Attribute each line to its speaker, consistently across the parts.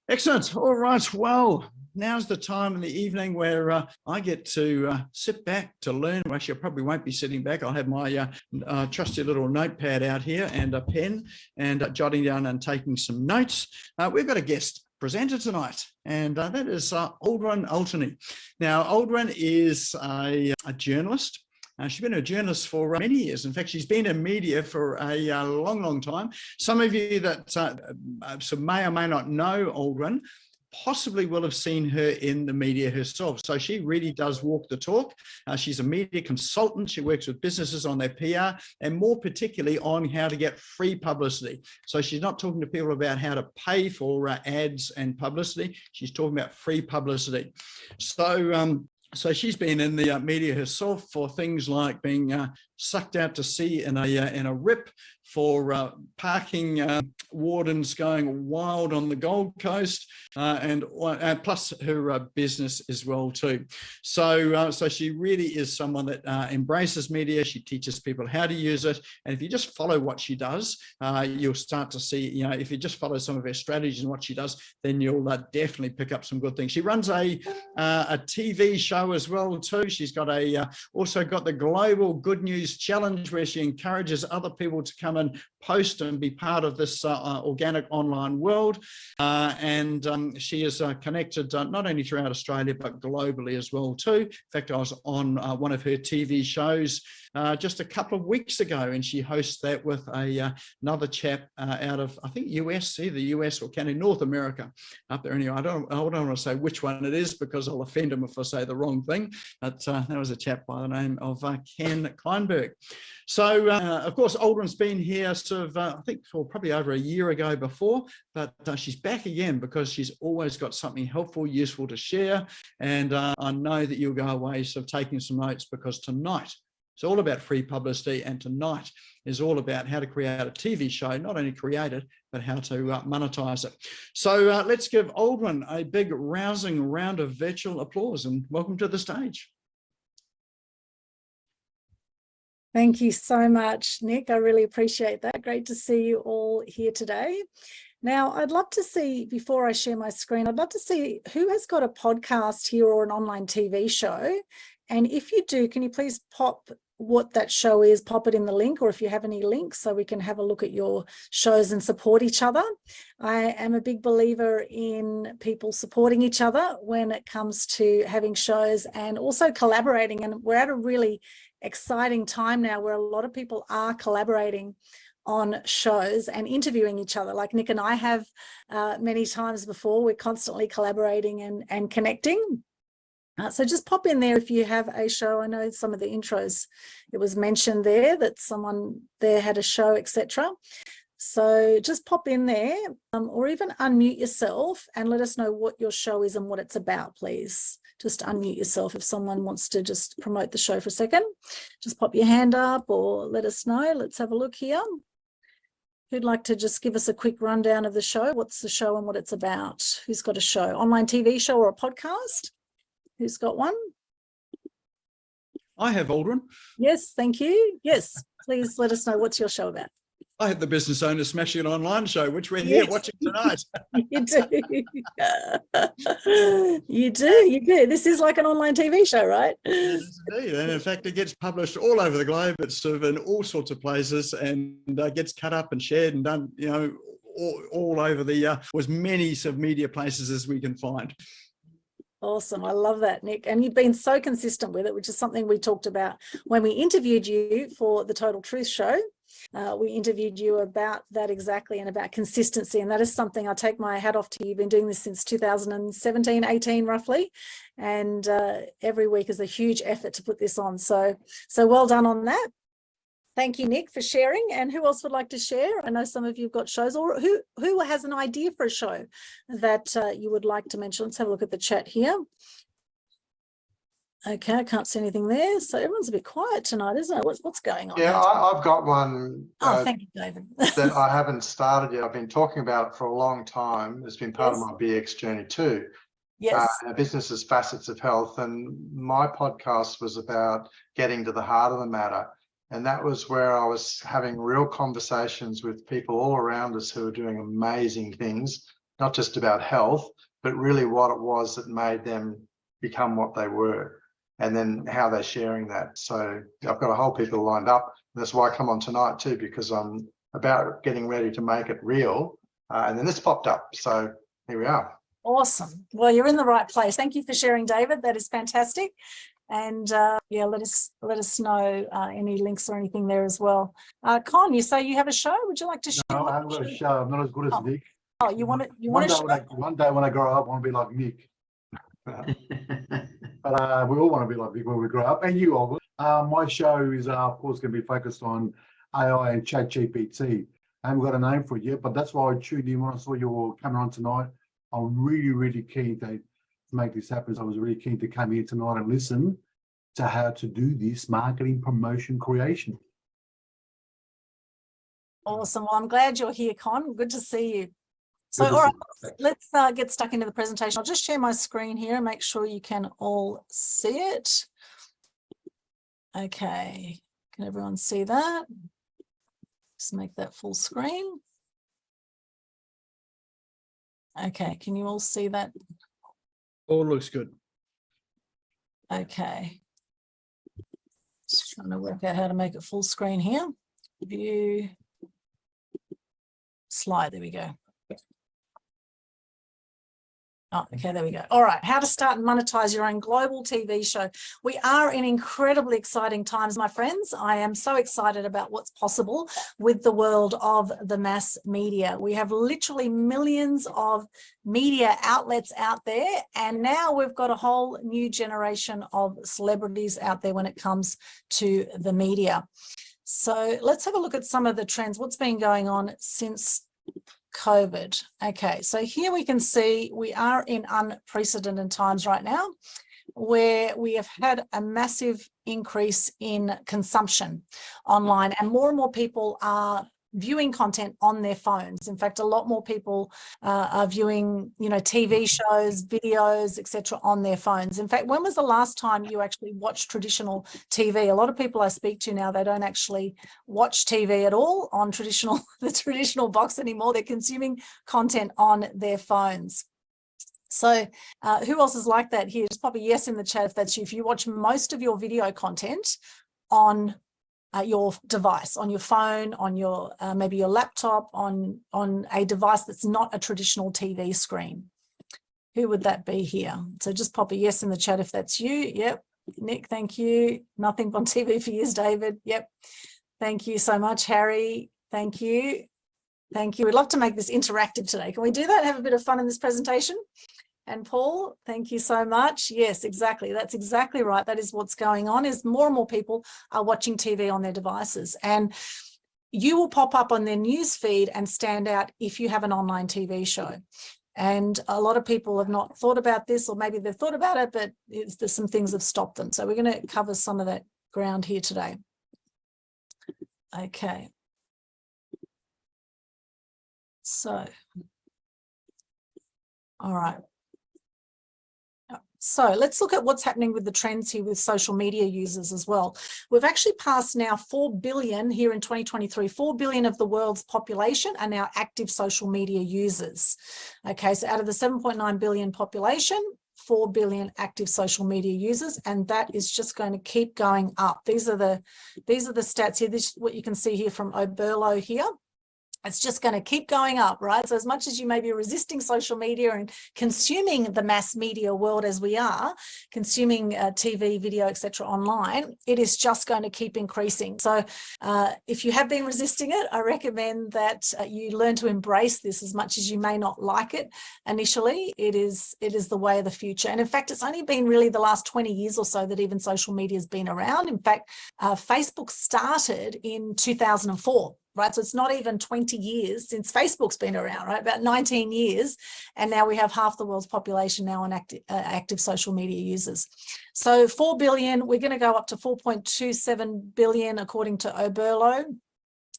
Speaker 1: Excellent. All right. Well, now's the time in the evening where I get to sit back to learn. Actually, I probably won't be sitting back. I'll have my trusty little notepad out here and a pen and jotting down and taking some notes. We've got a guest presenter tonight, and that is Aldwyn Altuney. Now, Aldwyn is a journalist. She's been a journalist for many years. In fact, she's been in media for a long, long time. Some of you that may or may not know Aldwyn possibly will have seen her in the media herself. So she really does walk the talk. She's a media consultant. She works with businesses on their PR and more particularly on how to get free publicity. So she's not talking to people about how to pay for ads and publicity. She's talking about free publicity. So she's been in the media herself for things like being sucked out to sea in a rip, for parking wardens going wild on the Gold Coast, and plus her business as well too. So she really is someone that embraces media. She teaches people how to use it, and if you just follow what she does, you'll start to see. If you just follow some of her strategies and what she does, then you'll definitely pick up some good things. She runs a TV show as well too. She's got also got the Global Good News Challenge, where she encourages other people to come and post and be part of this organic online world. And she is connected not only throughout Australia, but globally as well too. In fact, I was on one of her TV shows just a couple of weeks ago, and she hosts that with another chap out of, I think, US, either US or Canada, North America up there. Anyway, I don't want to say which one it is because I'll offend him if I say the wrong thing. But that was a chap by the name of Ken Kleinberg. So, of course, Aldwyn's been here sort of, I think, for probably over a year ago before, but she's back again because she's always got something helpful, useful to share. And I know that you'll go away sort of taking some notes, because tonight it's all about free publicity, and tonight is all about how to create a TV show, not only create it, but how to monetize it. So let's give Aldwyn a big rousing round of virtual applause, and welcome to the stage.
Speaker 2: Thank you so much, Nick. I really appreciate that. Great to see you all here today. Now, I'd love to see, before I share my screen, I'd love to see who has got a podcast here or an online TV show. And if you do, can you please pop what that show is, pop it in the link, or if you have any links so we can have a look at your shows and support each other. I am a big believer in people supporting each other when it comes to having shows and also collaborating. And we're at a really exciting time now where a lot of people are collaborating on shows and interviewing each other, like Nick and I have many times before. We're constantly collaborating and connecting. So just pop in there if you have a show. I know some of the intros, it was mentioned there that someone there had a show, etc. So just pop in there, or even unmute yourself and let us know what your show is and what it's about, please. Just unmute yourself if someone wants to just promote the show for a second. Just pop your hand up or let us know. Let's have a look here. Who'd like to just give us a quick rundown of the show? What's the show and what it's about? Who's got a show? Online TV show or a podcast? Who's got one?
Speaker 1: I have, Aldwyn.
Speaker 2: Yes, thank you. Yes, please let us know what's your show about.
Speaker 1: I have the Business Owner Smashing It Online show, which we're here watching tonight.
Speaker 2: You do. You do. This is like an online TV show, right?
Speaker 1: Yes, indeed. And in fact, it gets published all over the globe. It's sort of in all sorts of places, and gets cut up and shared and done, all over the as many sort of media places as we can find.
Speaker 2: Awesome. I love that, Nick. And you've been so consistent with it, which is something we talked about when we interviewed you for the Total Truth show. We interviewed you about that exactly, and about consistency. And that is something I take my hat off to you. You've been doing this since 2017, 18 roughly. And every week is a huge effort to put this on. So well done on that. Thank you, Nick, for sharing. And who else would like to share? I know some of you have got shows, or who has an idea for a show that you would like to mention. Let's have a look at the chat here. Okay, I can't see anything there. So everyone's a bit quiet tonight, isn't it? What's going on?
Speaker 3: Yeah, I've got one.
Speaker 2: Thank you, David.
Speaker 3: That I haven't started yet. I've been talking about it for a long time. It's been part of my BX journey too.
Speaker 2: Yes.
Speaker 3: Business as Facets of Health. And my podcast was about getting to the heart of the matter. And that was where I was having real conversations with people all around us who are doing amazing things. not just about health, but really what it was that made them become what they were, and then how they're sharing that. So I've got a whole people lined up. That's why I come on tonight too, because I'm about getting ready to make it real. And then this popped up. So here we are.
Speaker 2: Awesome. Well, you're in the right place. Thank you for sharing, David. That is fantastic. And yeah, let us know any links or anything there as well. Con, you say you have a show? Would you like to share?
Speaker 4: No, I haven't got a show. I'm not as good as Nick.
Speaker 2: Oh, you want to show?
Speaker 4: One day when I grow up, I want to be like Nick. But we all want to be like Nick when we grow up, and you all. My show is, of course, going to be focused on AI and ChatGPT. I haven't got a name for it yet, but that's why I tuned in when I saw you all coming on tonight. I'm really, really keen to make this happen. So I was really keen to come here tonight and listen to how to do this marketing, promotion, creation.
Speaker 2: Awesome. Well, I'm glad you're here, Con. Good to see you. So, all right, let's get stuck into the presentation. I'll just share my screen here and make sure you can all see it. Okay, can everyone see that? Just make that full screen. Okay, can you all see that?
Speaker 1: All looks good.
Speaker 2: Okay. Just trying to work out how to make it full screen here. View, slide, there we go. Oh, okay, there we go. All right, how to start and monetize your own global TV show. We are in incredibly exciting times, my friends. I am so excited about what's possible with the world of the mass media. We have literally millions of media outlets out there, and now we've got a whole new generation of celebrities out there when it comes to the media. So let's have a look at some of the trends, what's been going on since COVID. Okay, so here we can see we are in unprecedented times right now, where we have had a massive increase in consumption online, and more people are viewing content on their phones. In fact, a lot more people are viewing, TV shows, videos, etc. on their phones. In fact, when was the last time you actually watched traditional TV? A lot of people I speak to now, they don't actually watch TV at all on the traditional box anymore. They're consuming content on their phones. So who else is like that here? Just pop a yes in the chat if that's you. If you watch most of your video content on your device, on your phone, on your maybe your laptop, on a device that's not a traditional TV screen. Who would that be here? So just pop a yes in the chat if that's you. Yep. Nick, thank you. Nothing on TV for years, David. Yep. Thank you so much, Harry. Thank you. Thank you. We'd love to make this interactive today. Can we do that? Have a bit of fun in this presentation? And Paul, thank you so much. Yes, exactly. That's exactly right. That is what's going on, is more and more people are watching TV on their devices. And you will pop up on their news feed and stand out if you have an online TV show. And a lot of people have not thought about this, or maybe they've thought about it, but there's some things that have stopped them. So we're going to cover some of that ground here today. Okay. So, all right. So let's look at what's happening with the trends here with social media users as well. We've actually passed now 4 billion here in 2023. 4 billion of the world's population are now active social media users. Okay, so out of the 7.9 billion population, 4 billion active social media users, and that is just going to keep going up. These are the stats here. This is what you can see here from Oberlo here. It's just going to keep going up, right? So as much as you may be resisting social media and consuming the mass media world as we are, consuming TV, video, etc. online, it is just going to keep increasing. So if you have been resisting it, I recommend that you learn to embrace this. As much as you may not like it initially, it is the way of the future. And in fact, it's only been really the last 20 years or so that even social media has been around. In fact, Facebook started in 2004. Right, so it's not even 20 years since Facebook's been around, right? About 19 years, and now we have half the world's population now on active social media users. So 4 billion, we're going to go up to 4.27 billion according to Oberlo.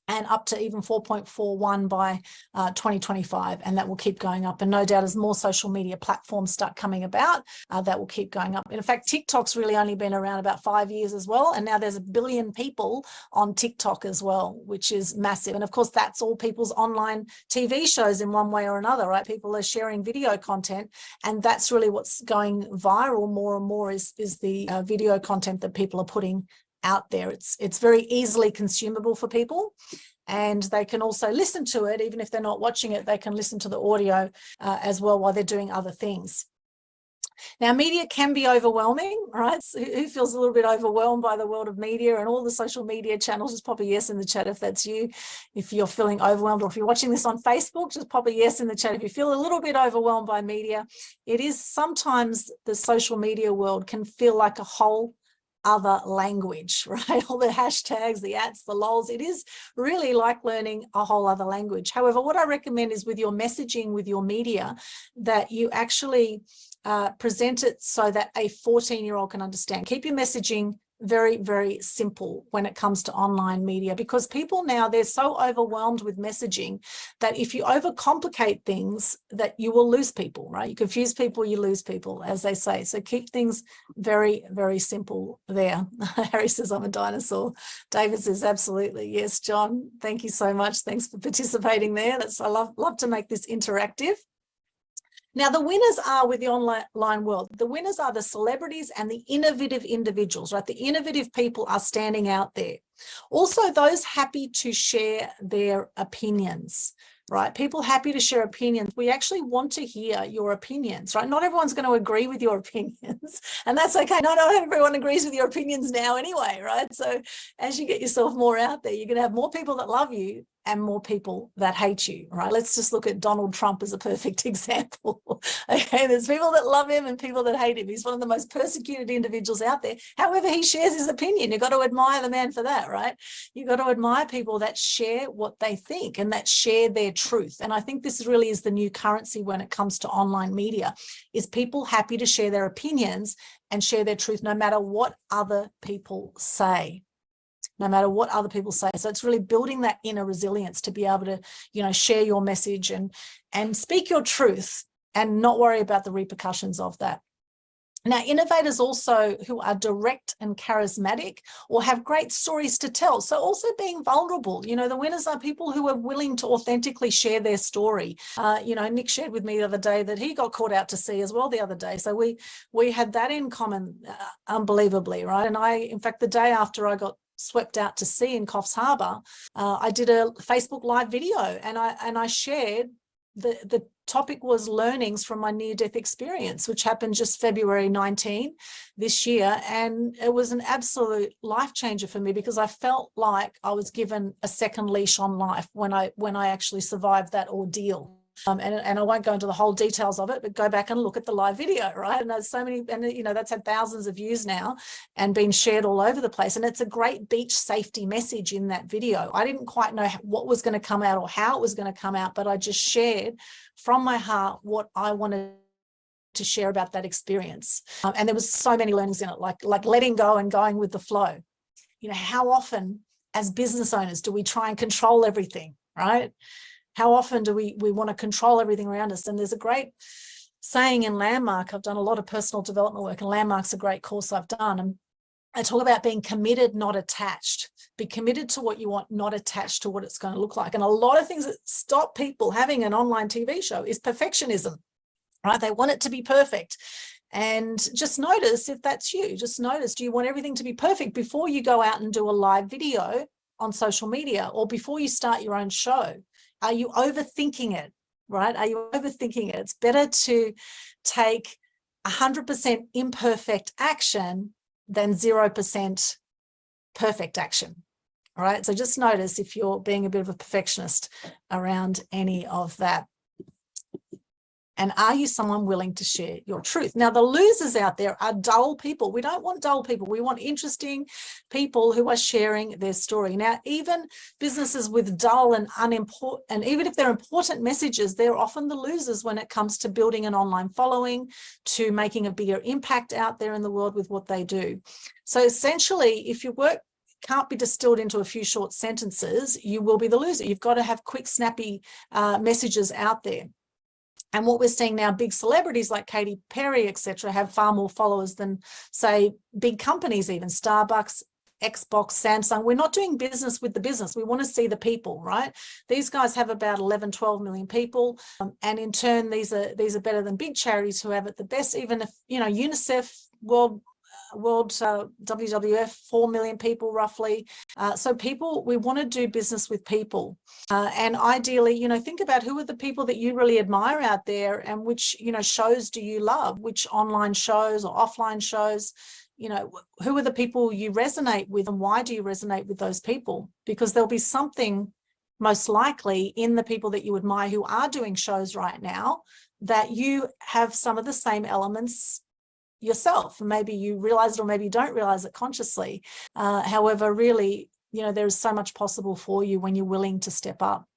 Speaker 2: and up to even 4.41 by 2025. And that will keep going up. And no doubt as more social media platforms start coming about, that will keep going up. And in fact, TikTok's really only been around about 5 years as well. And now there's 1 billion people on TikTok as well, which is massive. And of course, that's all people's online TV shows in one way or another, right? People are sharing video content. And that's really what's going viral more and more is the video content that people are putting out there. It's very easily consumable for people, and they can also listen to it. Even if they're not watching it, they can listen to the audio as well while they're doing other things. Now, media can be overwhelming, right? So who feels a little bit overwhelmed by the world of media and all the social media channels? Just pop a yes in the chat if that's you. If you're feeling overwhelmed, or if you're watching this on Facebook, just pop a yes in the chat. If you feel a little bit overwhelmed by media, it is sometimes the social media world can feel like a whole other language, right? All the hashtags, the ats, the lols, it is really like learning a whole other language. However, what I recommend is with your messaging, with your media, that you actually present it so that a 14-year-old can understand. Keep your messaging very, very simple when it comes to online media, because people now, they're so overwhelmed with messaging that if you overcomplicate things, that you will lose people, right? You confuse people, you lose people, as they say. So keep things very, very simple there. Harry says, I'm a dinosaur. David says, absolutely. Yes, John, thank you so much. Thanks for participating there. I love to make this interactive. Now, the winners are with the online world. The winners are the celebrities and the innovative individuals, right? The innovative people are standing out there. Also, those happy to share their opinions, right? People happy to share opinions. We actually want to hear your opinions, right? Not everyone's going to agree with your opinions, and that's okay. Not everyone agrees with your opinions now anyway, right? So as you get yourself more out there, you're going to have more people that love you and more people that hate you, right? Let's just look at Donald Trump as a perfect example. Okay, there's people that love him and people that hate him. He's one of the most persecuted individuals out there. However, he shares his opinion. You've got to admire the man for that, right? You've got to admire people that share what they think and that share their truth. And I think this really is the new currency when it comes to online media, is people happy to share their opinions and share their truth no matter what other people say. No matter what other people say. So it's really building that inner resilience to be able to, share your message and speak your truth and not worry about the repercussions of that. Now, innovators also who are direct and charismatic or have great stories to tell. So also being vulnerable. The winners are people who are willing to authentically share their story. Nick shared with me the other day that he got caught out to sea as well the other day. So we had that in common, unbelievably, right? And in fact, the day after I got swept out to sea in Coffs Harbour, I did a Facebook live video and I shared the topic was learnings from my near-death experience, which happened just February 19 this year. And it was an absolute life changer for me because I felt like I was given a second leash on life when I actually survived that ordeal. And I won't go into the whole details of it, but go back and look at the live video, right? And there's so many, and that's had thousands of views now and been shared all over the place. And it's a great beach safety message in that video. I didn't quite know what was going to come out or how it was going to come out, but I just shared from my heart what I wanted to share about that experience. And there was so many learnings in it, like letting go and going with the flow. How often as business owners do we try and control everything, right? How often do we want to control everything around us? And there's a great saying in Landmark. I've done a lot of personal development work, and Landmark's a great course I've done. And I talk about being committed, not attached. Be committed to what you want, not attached to what it's going to look like. And a lot of things that stop people having an online TV show is perfectionism, right? They want it to be perfect. And just notice if that's you. Just notice, do you want everything to be perfect before you go out and do a live video on social media or before you start your own show? Are you overthinking it, right? Are you overthinking it? It's better to take 100% imperfect action than 0% perfect action, all right? So just notice if you're being a bit of a perfectionist around any of that. And are you someone willing to share your truth? Now, the losers out there are dull people. We don't want dull people. We want interesting people who are sharing their story. Now, even businesses with dull and unimportant, and even if they're important messages, they're often the losers when it comes to building an online following, to making a bigger impact out there in the world with what they do. So essentially, if you work can't be distilled into a few short sentences, you will be the loser. You've got to have quick, snappy messages out there. And what we're seeing now, big celebrities like Katy Perry, etc., have far more followers than, say, big companies, even Starbucks, Xbox, Samsung. We're not doing business with the business. We want to see the people, right? These guys have about 11, 12 million people. And in turn, these are better than big charities who have it the best. Even if, UNICEF, World WWF, 4 million people roughly. So people, we want to do business with people. And ideally, think about who are the people that you really admire out there, and which, shows do you love, which online shows or offline shows. Who are the people you resonate with, and why do you resonate with those people? Because there'll be something most likely in the people that you admire who are doing shows right now that you have some of the same elements yourself. Maybe you realize it, or maybe you don't realize it consciously. However, really, there is so much possible for you when you're willing to step up.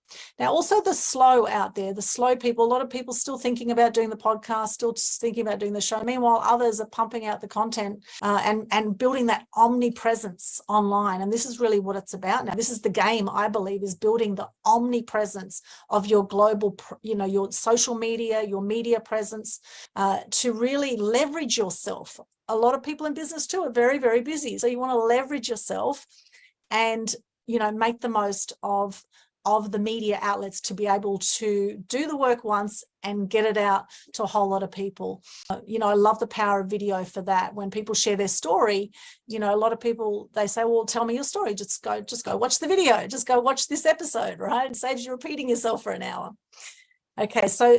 Speaker 2: Now, also the slow out there, the slow people, a lot of people still thinking about doing the podcast, still thinking about doing the show. Meanwhile, others are pumping out the content and building that omnipresence online. And this is really what it's about now. This is the game, I believe, is building the omnipresence of your global, your social media, your media presence, to really leverage yourself. A lot of people in business too are very, very busy. So you want to leverage yourself and, make the most of the media outlets to be able to do the work once and get it out to a whole lot of people. I love the power of video for that. When people share their story, a lot of people, they say, well, tell me your story. Just go watch the video. Just go watch this episode, right? It saves you repeating yourself for an hour. Okay, so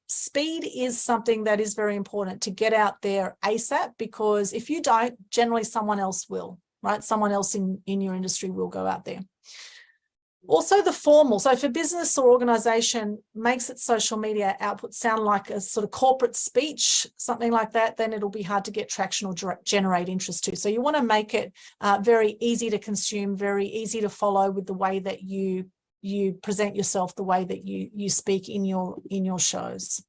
Speaker 2: speed is something that is very important to get out there ASAP, because if you don't, generally someone else will, right? Someone else in your industry will go out there. Also the formal, so if a business or organization makes its social media output sound like a sort of corporate speech, something like that, then it'll be hard to get traction or generate interest to. So you want to make it very easy to consume, very easy to follow with the way that you present yourself, the way that you speak in your shows.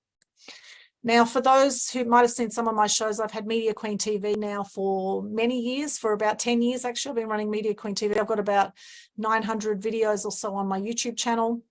Speaker 2: Now, for those who might have seen some of my shows, I've had Media Queen TV now for many years, for about 10 years, actually. I've been running Media Queen TV. I've got about 900 videos or so on my YouTube channel.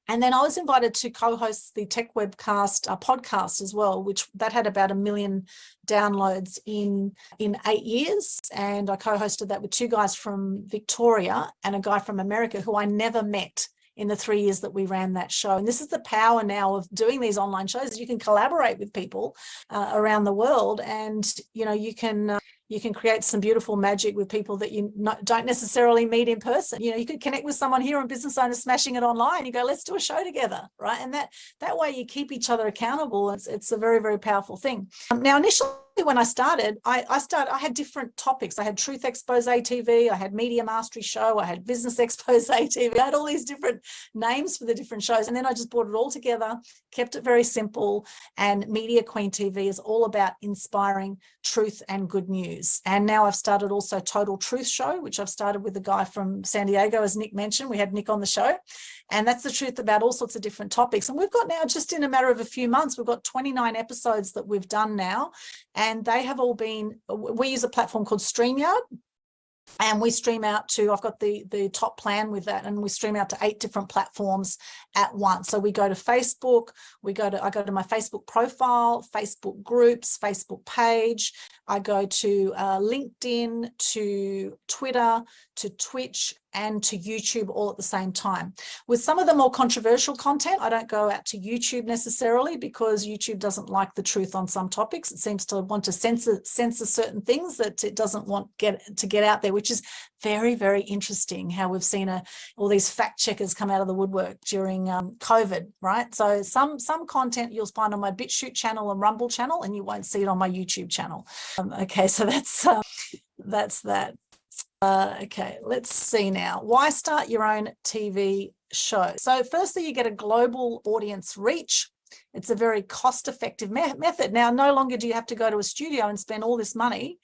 Speaker 2: And then I was invited to co-host the Tech Webcast podcast as well, which that had about 1 million downloads in 8 years. And I co-hosted that with 2 guys from Victoria and a guy from America who I never met in the 3 years that we ran that show. And this is the power now of doing these online shows. You can collaborate with people around the world, and you can create some beautiful magic with people that you don't necessarily meet in person. You could connect with someone here, a business owner smashing it online. You go, let's do a show together, right? And that way you keep each other accountable. It's a very, very powerful thing. Now, initially, when I started, I had different topics. I had Truth Expose TV, I had Media Mastery Show, I had Business Expose TV. I had all these different names for the different shows. And then I just brought it all together, kept it very simple. And Media Queen TV is all about inspiring truth and good news. And now I've started also Total Truth Show, which I've started with a guy from San Diego, as Nick mentioned. We had Nick on the show. And that's the truth about all sorts of different topics. And we've got now, just in a matter of a few months, we've got 29 episodes that we've done now. And they have all been, we use a platform called StreamYard. And we stream out to, I've got the top plan with that, and we stream out to 8 different platforms at once. So we go to Facebook, I go to my Facebook profile, Facebook groups, Facebook page. I go to LinkedIn, to Twitter, to Twitch, and to YouTube all at the same time. With some of the more controversial content, I don't go out to YouTube necessarily, because YouTube doesn't like the truth on some topics. It seems to want to censor certain things that it doesn't want to get out there, which is very, very interesting how we've seen all these fact checkers come out of the woodwork during COVID, right? So some content you'll find on my BitChute channel and Rumble channel, and you won't see it on my YouTube channel. Okay, so that's that. Okay, let's see now. Why start your own TV show? So firstly, you get a global audience reach. It's a very cost-effective method. Now, no longer do you have to go to a studio and spend all this money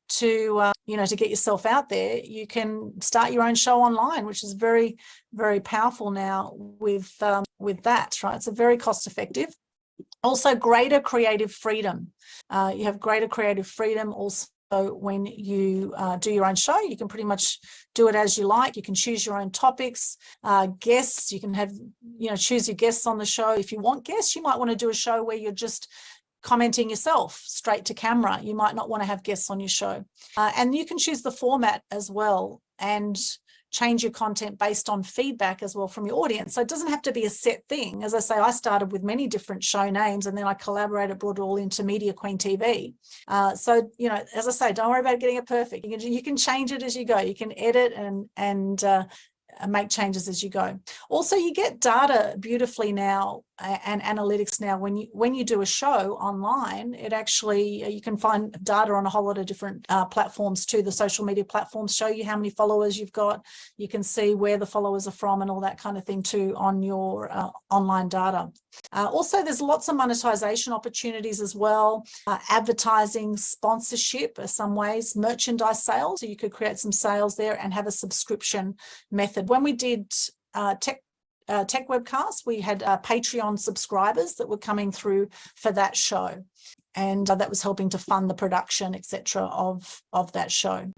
Speaker 2: to get yourself out there. You can start your own show online, which is very, very powerful now with that, right? It's a very cost-effective. Also, greater creative freedom. You have greater creative freedom. Also, So when you do your own show, you can pretty much do it as you like. You can choose your own topics, guests. You can have, choose your guests on the show. If you want guests, you might want to do a show where you're just commenting yourself straight to camera. You might not want to have guests on your show. And you can choose the format as well and change your content based on feedback as well from your audience. So it doesn't have to be a set thing. As I say, I started with many different show names and then I collaborated, brought it all into Media Queen TV. So, as I say, don't worry about getting it perfect. You can change it as you go. You can edit and make changes as you go. Also, you get data beautifully now and analytics now. When you do a show online, it actually, you can find data on a whole lot of different platforms too. The social media platforms show you how many followers you've got. You can see where the followers are from and all that kind of thing too on your online data. Also, there's lots of monetization opportunities as well. Advertising, sponsorship, some ways, merchandise sales. So you could create some sales there and have a subscription method. When we did tech webcasts, we had Patreon subscribers that were coming through for that show, and that was helping to fund the production, etc., of that show.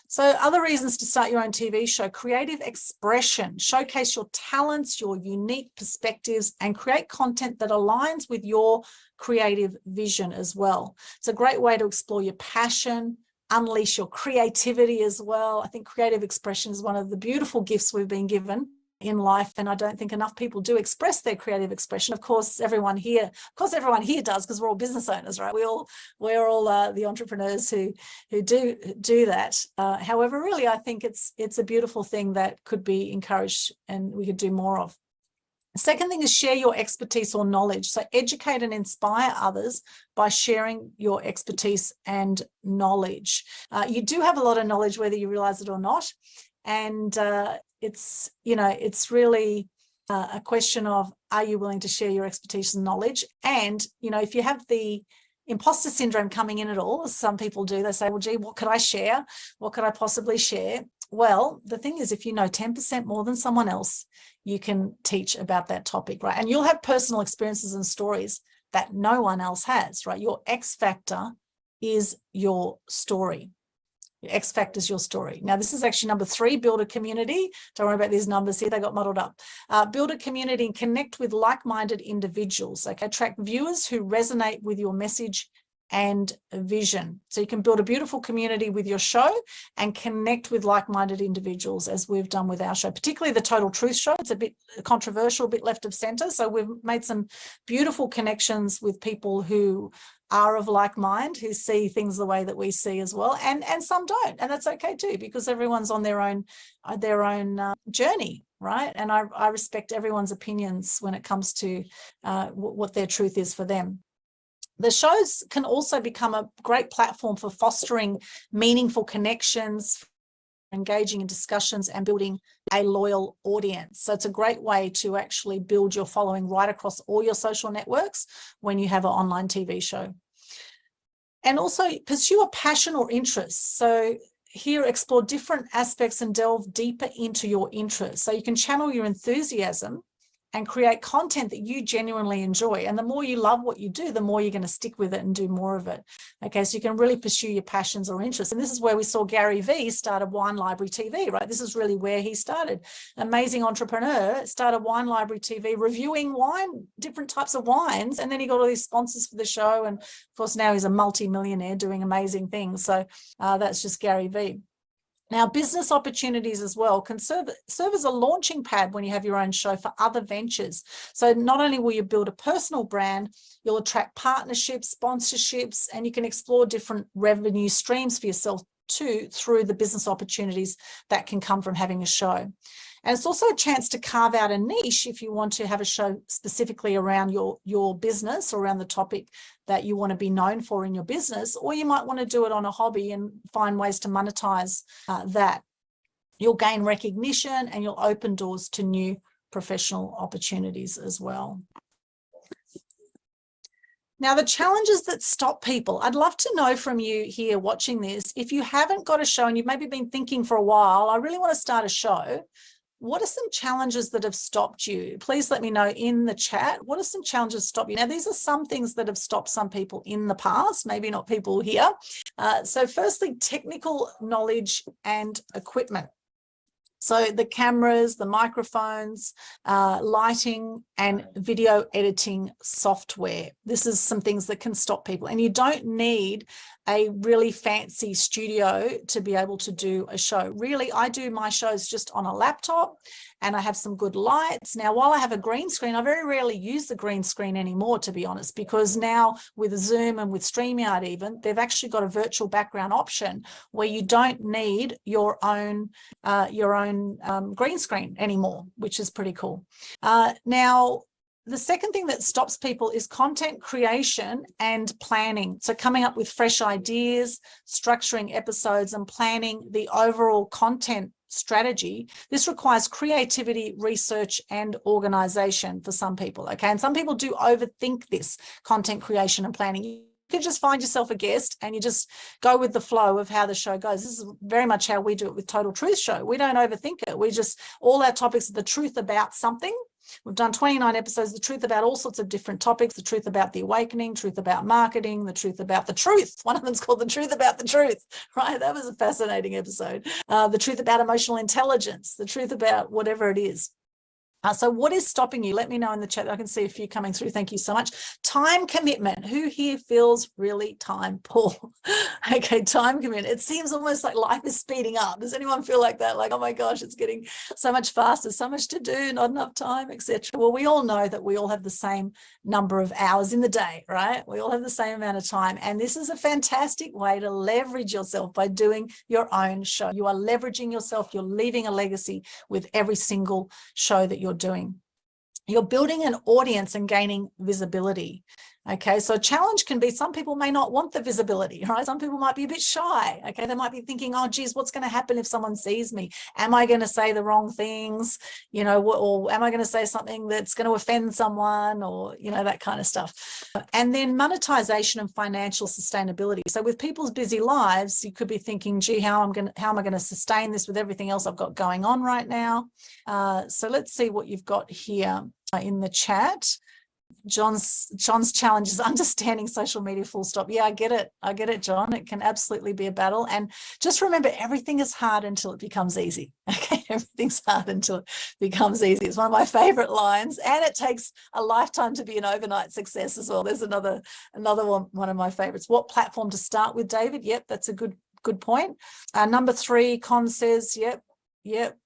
Speaker 2: So other reasons to start your own TV show: creative expression, showcase your talents, your unique perspectives, and create content that aligns with your creative vision as well. It's a great way to explore your passion, unleash your creativity as well. I think creative expression is one of the beautiful gifts we've been given in life, and I don't think enough people do express their creative expression. Of course, everyone here does, because we're all business owners, right? We're all the entrepreneurs who do that. However, really, I think it's a beautiful thing that could be encouraged and we could do more of. The second thing is share your expertise or knowledge. So educate and inspire others by sharing your expertise and knowledge. You do have a lot of knowledge, whether you realize it or not. And it's really a question of, are you willing to share your expertise and knowledge? And, if you have the imposter syndrome coming in at all, as some people do, they say, well, gee, what could I share? What could I possibly share? Well, the thing is, if you know 10% more than someone else, you can teach about that topic, right? And you'll have personal experiences and stories that no one else has, right? Your X factor is your story. Your X factor is your story. Now, this is actually number 3, build a community. Don't worry about these numbers here. They got muddled up. Build a community and connect with like-minded individuals. Okay, attract viewers who resonate with your message and vision. So you can build a beautiful community with your show and connect with like-minded individuals, as we've done with our show, particularly the Total Truth show. It's a bit controversial, a bit left of center. So we've made some beautiful connections with people who are of like mind, who see things the way that we see as well, and some don't, and that's okay too, because everyone's on their own journey, right? And I respect everyone's opinions when it comes to what their truth is for them. The shows can also become a great platform for fostering meaningful connections, engaging in discussions, and building a loyal audience. So it's a great way to actually build your following right across all your social networks when you have an online TV show. And also pursue a passion or interest. So here, explore different aspects and delve deeper into your interests. So you can channel your enthusiasm and create content that you genuinely enjoy. And the more you love what you do, the more you're going to stick with it and do more of it. Okay, so you can really pursue your passions or interests. And this is where we saw Gary Vee start a Wine Library TV, right? This is really where he started. Amazing entrepreneur, started Wine Library TV, reviewing wine, different types of wines. And then he got all these sponsors for the show. And of course, now he's a multi-millionaire doing amazing things. So that's just Gary Vee. Now, business opportunities as well can serve as a launching pad when you have your own show for other ventures. So not only will you build a personal brand, you'll attract partnerships, sponsorships, and you can explore different revenue streams for yourself too through the business opportunities that can come from having a show. And it's also a chance to carve out a niche if you want to have a show specifically around your business or around the topic that you want to be known for in your business, or you might want to do it on a hobby and find ways to monetize that. You'll gain recognition and you'll open doors to new professional opportunities as well. Now, the challenges that stop people, I'd love to know from you here watching this, if you haven't got a show and you've maybe been thinking for a while, I really want to start a show. what are some challenges that have stopped you? Please let me know in the chat. What are some challenges that stop you? Now, these are some things that have stopped some people in the past, maybe not people here. So firstly, technical knowledge and equipment. So the cameras, the microphones, lighting, and video editing software. This is some things that can stop people. And you don't need a really fancy studio to be able to do a show. Really, I do my shows just on a laptop, and I have some good lights. Now, while I have a green screen, I very rarely use the green screen anymore, to be honest, because now with Zoom and with StreamYard even, they've actually got a virtual background option where you don't need your own green screen anymore, which is pretty cool. Now, the second thing that stops people is content creation and planning. So coming up with fresh ideas, structuring episodes, and planning the overall content strategy. This requires creativity, research, and organization for some people. Okay. And some people do overthink this content creation and planning. You could just find yourself a guest and you just go with the flow of how the show goes. This is very much how we do it with Total Truth Show. We don't overthink it. We just, all our topics are the truth about something. We've done 29 episodes, the truth about all sorts of different topics, the truth about the awakening, truth about marketing, the truth about the truth. One of them's called the truth about the truth, right? That was a fascinating episode. The truth about emotional intelligence, the truth about whatever it is. So what is stopping you? Let me know in the chat. I can see a few coming through. Thank you so much. Time commitment. Who here feels really time poor? Okay, time commitment. It seems almost like life is speeding up. Does anyone feel like that? Like, oh my gosh, it's getting so much faster, so much to do, not enough time, etc. Well, we all know that we all have the same number of hours in the day, right? We all have the same amount of time. And this is a fantastic way to leverage yourself by doing your own show. You are leveraging yourself. You're leaving a legacy with every single show that you're doing. You're building an audience and gaining visibility. Okay, so a challenge can be some people may not want the visibility, right? Some people might be a bit shy. Okay, they might be thinking, oh, geez, what's going to happen if someone sees me? Am I going to say the wrong things? You know, or am I going to say something that's going to offend someone, or, you know, that kind of stuff. And then monetization and financial sustainability. So with people's busy lives, you could be thinking, gee, how am I going to sustain this with everything else I've got going on right now? So let's see what you've got here in the chat. John's challenge is understanding social media, full stop. Yeah, I get it, John. It can absolutely be a battle. And just remember, everything is hard until it becomes easy. Okay, everything's hard until it becomes easy. It's one of my favorite lines, and it takes a lifetime to be an overnight success as well. There's another one of my favorites. What platform to start with, David? Yep, that's a good point. Number 3, Con says, yep.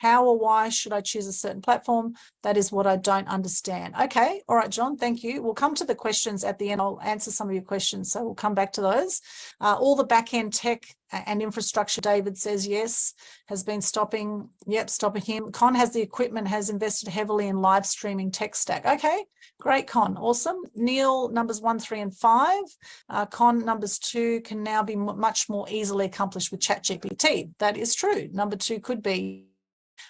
Speaker 2: How or why should I choose a certain platform? That is what I don't understand. Okay. All right, John, thank you. We'll come to the questions at the end. I'll answer some of your questions. So we'll come back to those. All the back-end tech and infrastructure, David says, yes, has been stopping him. Con has the equipment, has invested heavily in live streaming tech stack. Okay, great, Con. Awesome. Neil, numbers 1, 3, and 5. Con, numbers 2 can now be much more easily accomplished with ChatGPT. That is true. Number 2 could be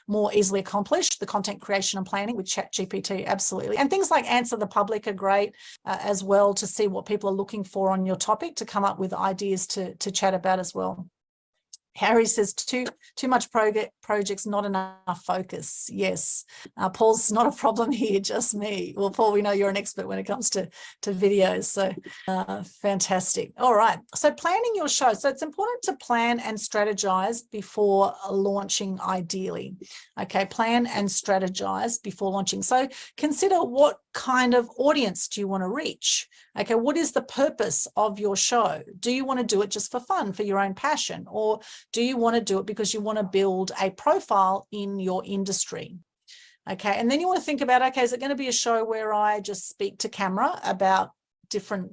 Speaker 2: more easily accomplished, the content creation and planning with ChatGPT, absolutely. And things like Answer the Public are great as well, to see what people are looking for on your topic, to come up with ideas to chat about as well. Harry says too much projects, not enough focus. Yes. Paul's not a problem here, just me. Well, Paul, we know you're an expert when it comes to videos. So fantastic. All right. So planning your show. So it's important to plan and strategize before launching, ideally. Okay. Plan and strategize before launching. So consider, what kind of audience do you want to reach? Okay. What is the purpose of your show? Do you want to do it just for fun, for your own passion? Or do you want to do it because you want to build a profile in your industry? Okay. And then you want to think about, okay, is it going to be a show where I just speak to camera about different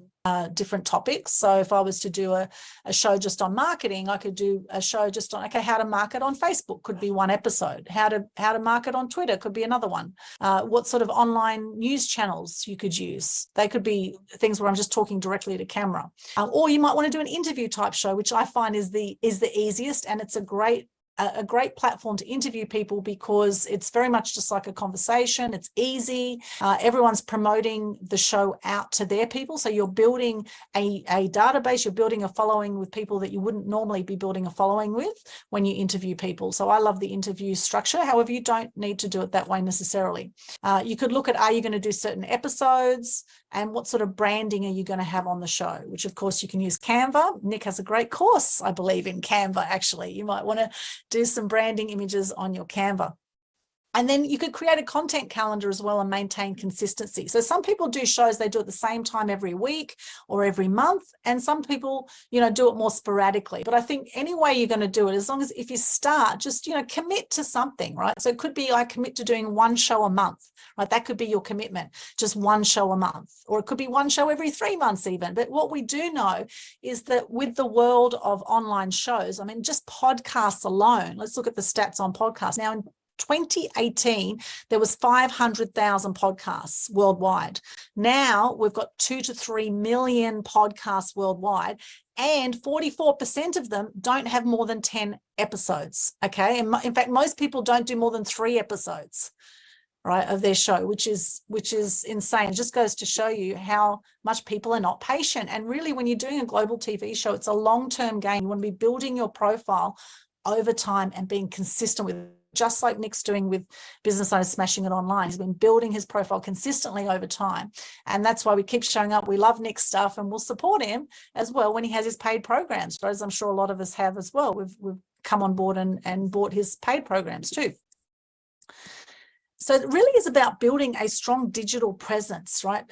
Speaker 2: topics? So if I was to do a show just on marketing, I could do a show just on, okay, how to market on Facebook could be one episode. How to market on Twitter could be another one. What sort of online news channels you could use? They could be things where I'm just talking directly to camera. Or you might want to do an interview type show, which I find is the easiest, and it's a great a great platform to interview people because it's very much just like a conversation. It's easy. Everyone's promoting the show out to their people. So you're building a database, you're building a following with people that you wouldn't normally be building a following with when you interview people. So I love the interview structure. However, you don't need to do it that way necessarily. You could look at, are you going to do certain episodes and what sort of branding are you going to have on the show, which of course you can use Canva. Nick has a great course, I believe, in Canva, actually. You might want to do some branding images on your Canva. And then you could create a content calendar as well and maintain consistency. So some people do shows, they do it at the same time every week or every month. And some people, you know, do it more sporadically. But I think any way you're going to do it, as long as if you start, just, you know, commit to something, right? So it could be I commit to doing one show a month, right? That could be your commitment, just one show a month. Or it could be one show every 3 months even. But what we do know is that with the world of online shows, I mean, just podcasts alone, let's look at the stats on podcasts. Now, in 2018, there was 500,000 podcasts worldwide. Now we've got 2 to 3 million podcasts worldwide, and 44% of them don't have more than 10 episodes. Okay. And in fact, most people don't do more than 3 episodes, right, of their show, which is insane. It just goes to show you how much people are not patient. And really, when you're doing a global TV show, it's a long-term game. You want to be building your profile over time and being consistent with it. Just like Nick's doing with Business Owners Smashing It Online. He's been building his profile consistently over time. And that's why we keep showing up. We love Nick's stuff and we'll support him as well when he has his paid programs, as I'm sure a lot of us have as well. We've come on board and bought his paid programs too. So it really is about building a strong digital presence, right?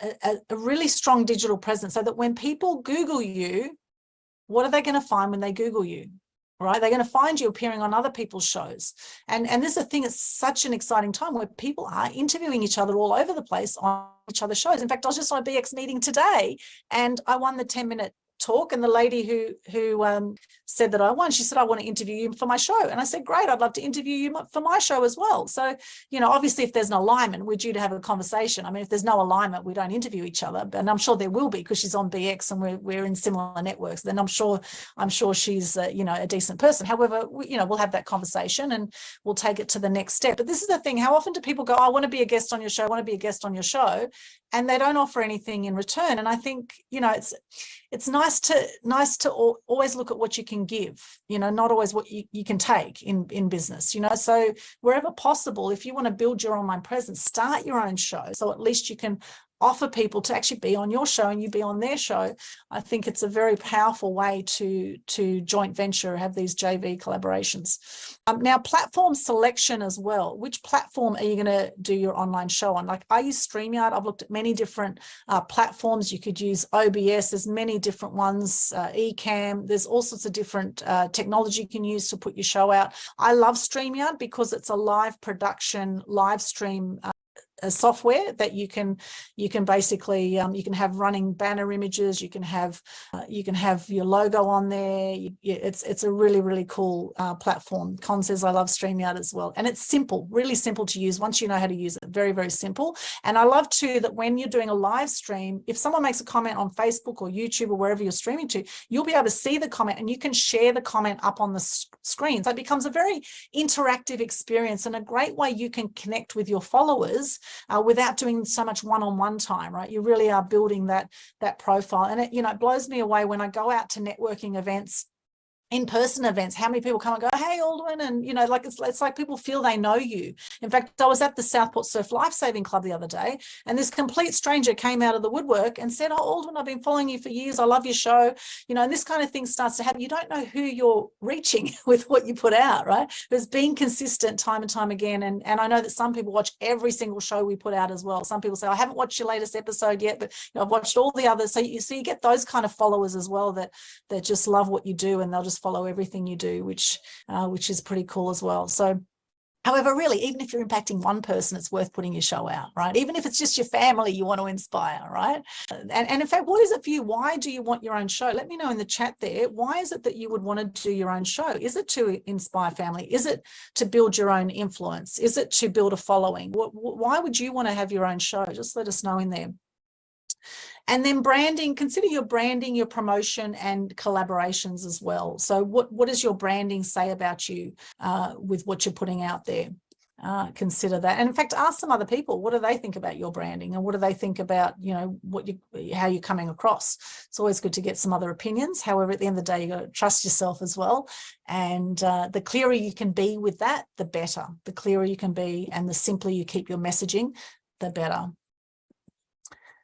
Speaker 2: A really strong digital presence so that when people Google you, what are they going to find when they Google you? Right? They're going to find you appearing on other people's shows. And this is a thing, it's such an exciting time where people are interviewing each other all over the place on each other's shows. In fact, I was just on a BX meeting today and I won the 10-minute talk, and the lady who said that I won, she said, I want to interview you for my show. And I said, great, I'd love to interview you for my show as well. So, you know, obviously if there's an alignment, we're due to have a conversation. I mean, if there's no alignment, we don't interview each other, and I'm sure there will be because she's on BX and we're in similar networks. Then I'm sure she's you know, a decent person. However, you know, we'll have that conversation and we'll take it to the next step. But this is the thing, how often do people go, I want to be a guest on your show, I want to be a guest on your show, and they don't offer anything in return? And I think, you know, it's nice to always look at what you can give, you know, not always what you can take in business, you know. So wherever possible, if you want to build your online presence, start your own show. So at least you can offer people to actually be on your show and you be on their show. I think it's a very powerful way to joint venture, have these JV collaborations. Now, platform selection as well. Which platform are you going to do your online show on? Like, I use StreamYard. I've looked at many different platforms. You could use OBS. There's many different ones, Ecamm. There's all sorts of different technology you can use to put your show out. I love StreamYard because it's a live production, live stream software that you can basically you can have running banner images, you can have your logo on there. It's a really cool platform. Con says I love StreamYard as well, and it's simple, really simple to use once you know how to use it. Very simple. And I love too that when you're doing a live stream, if someone makes a comment on Facebook or YouTube or wherever you're streaming to, you'll be able to see the comment and you can share the comment up on the screen. So it becomes a very interactive experience and a great way you can connect with your followers without doing so much one-on-one time, right? You really are building that profile. And it blows me away when I go out to networking events, in-person events, how many people come and go, hey, Aldwyn, and like it's like people feel they know you. In fact, I was at the Southport Surf Lifesaving Club the other day, and this complete stranger came out of the woodwork and said, oh, Aldwyn, I've been following you for years, I love your show, and this kind of thing starts to happen. You don't know who you're reaching with what you put out, right? It's being consistent time and time again, and I know that some people watch every single show we put out as well. Some people say, I haven't watched your latest episode yet, but I've watched all the others. So you get those kind of followers as well that just love what you do, and they'll just follow everything you do, which is pretty cool as well. So, however, really, even if you're impacting one person, it's worth putting your show out, right? Even if it's just your family you want to inspire, right? And in fact, what is it for you? Why do you want your own show? Let me know in the chat there. Why is it that you would want to do your own show? Is it to inspire family? Is it to build your own influence? Is it to build a following? Why would you want to have your own show? Just let us know in there. And then branding, consider your branding, your promotion and collaborations as well. So what does your branding say about you with what you're putting out there? Consider that. And in fact, ask some other people, what do they think about your branding, and what do they think about, you know, how you're coming across? It's always good to get some other opinions. However, at the end of the day, you got to trust yourself as well. And the clearer you can be with that, the better. The clearer you can be and the simpler you keep your messaging, the better.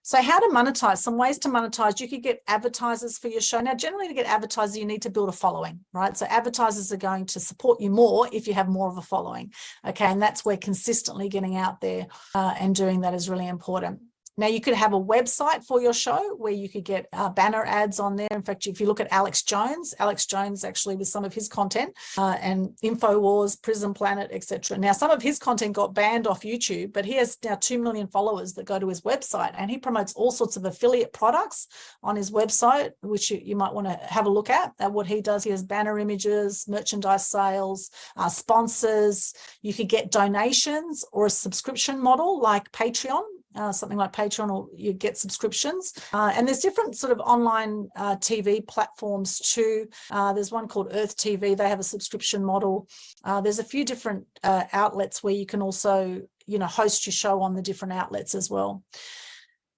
Speaker 2: So how to monetize, some ways to monetize. You could get advertisers for your show. Now, generally to get advertisers, you need to build a following, right? So advertisers are going to support you more if you have more of a following. Okay. And that's where consistently getting out there and doing that is really important. Now, you could have a website for your show where you could get banner ads on there. In fact, if you look at Alex Jones actually with some of his content and InfoWars, Prison Planet, etc. Now, some of his content got banned off YouTube, but he has now 2 million followers that go to his website, and he promotes all sorts of affiliate products on his website, which you might want to have a look at. What he does, he has banner images, merchandise sales, sponsors. You could get donations or a subscription model like Patreon. Something like Patreon, or you get subscriptions. And there's different sort of online TV platforms too. There's one called Earth TV. They have a subscription model. There's a few different outlets where you can also, you know, host your show on the different outlets as well.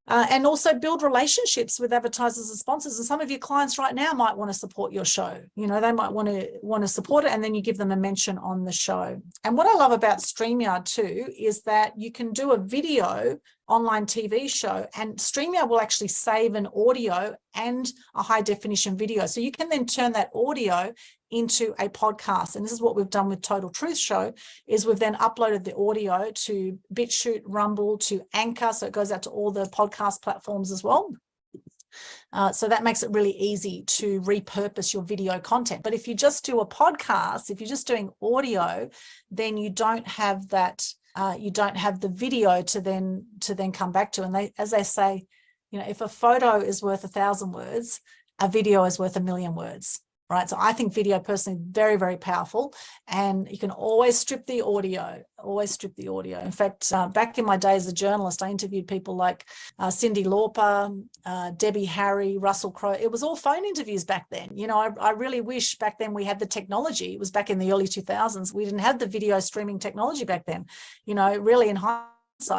Speaker 2: And also build relationships with advertisers and sponsors. And some of your clients right now might want to support your show. You know, they might want to support it, and then you give them a mention on the show. And what I love about StreamYard too is that you can do a video online TV show, and StreamYard will actually save an audio and a high definition video. So you can then turn that audio into a podcast. And this is what we've done with Total Truth Show, is we've then uploaded the audio to BitChute, Rumble, to Anchor. So it goes out to all the podcast platforms as well. So that makes it really easy to repurpose your video content. But if you just do a podcast, if you're just doing audio, then you don't have that, you don't have the video to then come back to. And as they say, you know, if a photo is worth 1,000 words, a video is worth 1,000,000 words. Right. So I think video personally very, very powerful, and you can always strip the audio, In fact, back in my days as a journalist, I interviewed people like Cyndi Lauper, Debbie Harry, Russell Crowe. It was all phone interviews back then. You know, I really wish back then we had the technology. It was back in the early 2000s. We didn't have the video streaming technology back then. You know, really in hindsight,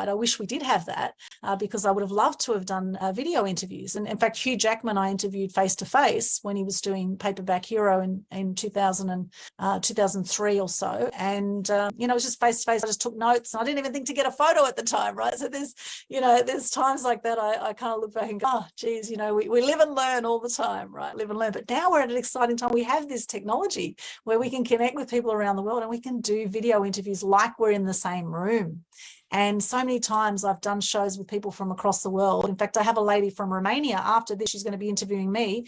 Speaker 2: I wish we did have that because I would have loved to have done video interviews. And in fact, Hugh Jackman, I interviewed face to face when he was doing Paperback Hero in 2003 or so. And, you know, it was just face to face. I just took notes, and I didn't even think to get a photo at the time. Right. So there's times like that. I kind of look back and go, oh, geez, you know, we live and learn all the time. Right. Live and learn. But now we're at an exciting time. We have this technology where we can connect with people around the world, and we can do video interviews like we're in the same room. And so many times I've done shows with people from across the world. In fact, I have a lady from Romania. After this, she's going to be interviewing me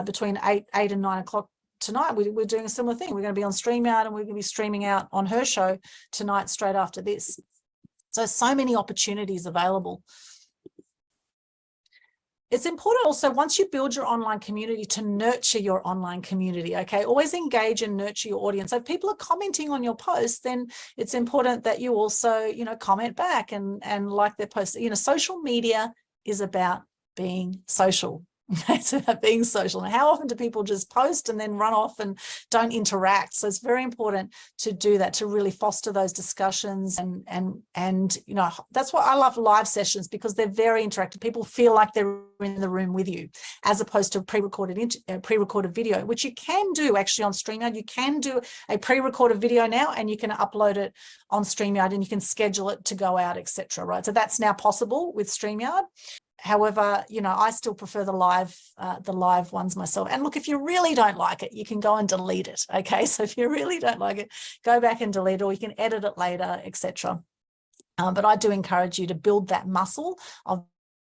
Speaker 2: between 8 and 9 o'clock tonight. We're doing a similar thing. We're going to be on StreamYard, and we're going to be streaming out on her show tonight straight after this. So many opportunities available. It's important also, once you build your online community, to nurture your online community, okay? Always engage and nurture your audience. So if people are commenting on your posts, then it's important that you also, you know, comment back and like their posts. You know, social media is about being social. It's about being social. And how often do people just post and then run off and don't interact? So it's very important to do that, to really foster those discussions. And you know, that's why I love live sessions, because they're very interactive. People feel like they're in the room with you, as opposed to pre-recorded video, which you can do actually on StreamYard. You can do a pre-recorded video now, and you can upload it on StreamYard, and you can schedule it to go out, etc. Right? So that's now possible with StreamYard. However, you know, I still prefer the live ones myself. And look, if you really don't like it, you can go and delete it. Okay, so if you really don't like it, go back and delete it, or you can edit it later, etc. But I do encourage you to build that muscle of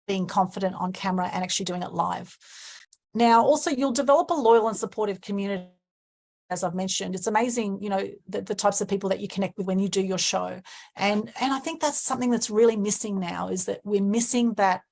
Speaker 2: being confident on camera and actually doing it live. Now, also, you'll develop a loyal and supportive community. As I've mentioned, it's amazing, you know, the types of people that you connect with when you do your show. And I think that's something that's really missing now, is that we're missing that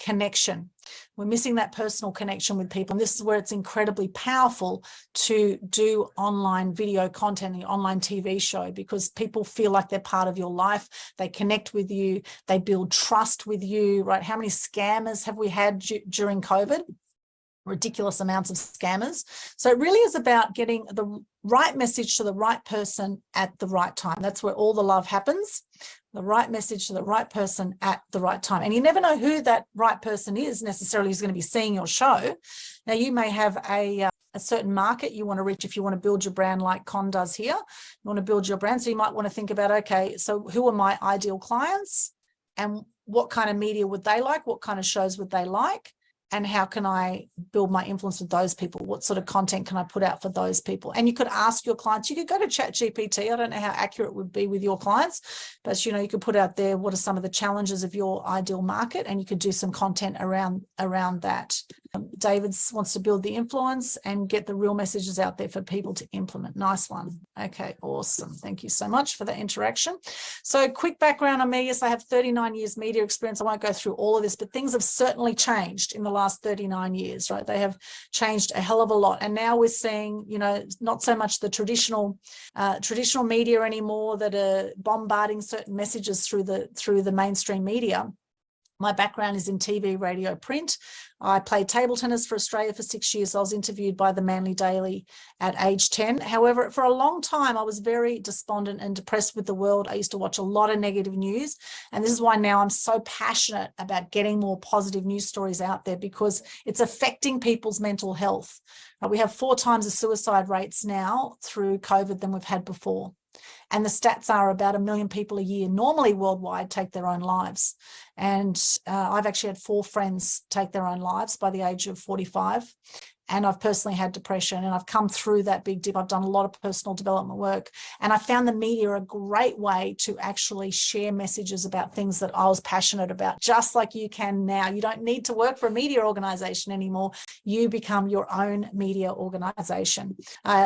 Speaker 2: connection. We're missing that personal connection with people. And this is where it's incredibly powerful to do online video content, the online TV show, because people feel like they're part of your life. They connect with you. They build trust with you, right? How many scammers have we had during COVID? Ridiculous amounts of scammers. So it really is about getting the right message to the right person at the right time. That's where all the love happens. The right message to the right person at the right time. And you never know who that right person is necessarily who's going to be seeing your show. Now, you may have a certain market you want to reach if you want to build your brand like Con does here. You want to build your brand. So you might want to think about, okay, so who are my ideal clients and what kind of media would they like? What kind of shows would they like? And how can I build my influence with those people? What sort of content can I put out for those people? And you could ask your clients, you could go to ChatGPT. I don't know how accurate it would be with your clients, but you could put out there, what are some of the challenges of your ideal market? And you could do some content around that. David wants to build the influence and get the real messages out there for people to implement. Nice one. Okay, awesome. Thank you so much for that interaction. So quick background on me. Yes, I have 39 years media experience. I won't go through all of this, but things have certainly changed in the last 39 years, right? They have changed a hell of a lot. And now we're seeing, not so much the traditional media anymore that are bombarding certain messages through the mainstream media. My background is in TV, radio, print. I played table tennis for Australia for 6 years. I was interviewed by the Manly Daily at age 10. However, for a long time, I was very despondent and depressed with the world. I used to watch a lot of negative news. And this is why now I'm so passionate about getting more positive news stories out there, because it's affecting people's mental health. We have 4 times the suicide rates now through COVID than we've had before. And the stats are about 1 million people a year normally worldwide take their own lives. And I've actually had 4 friends take their own lives by the age of 45. And I've personally had depression, and I've come through that big dip. I've done a lot of personal development work, and I found the media a great way to actually share messages about things that I was passionate about, just like you can now. You don't need to work for a media organization anymore. You become your own media organization.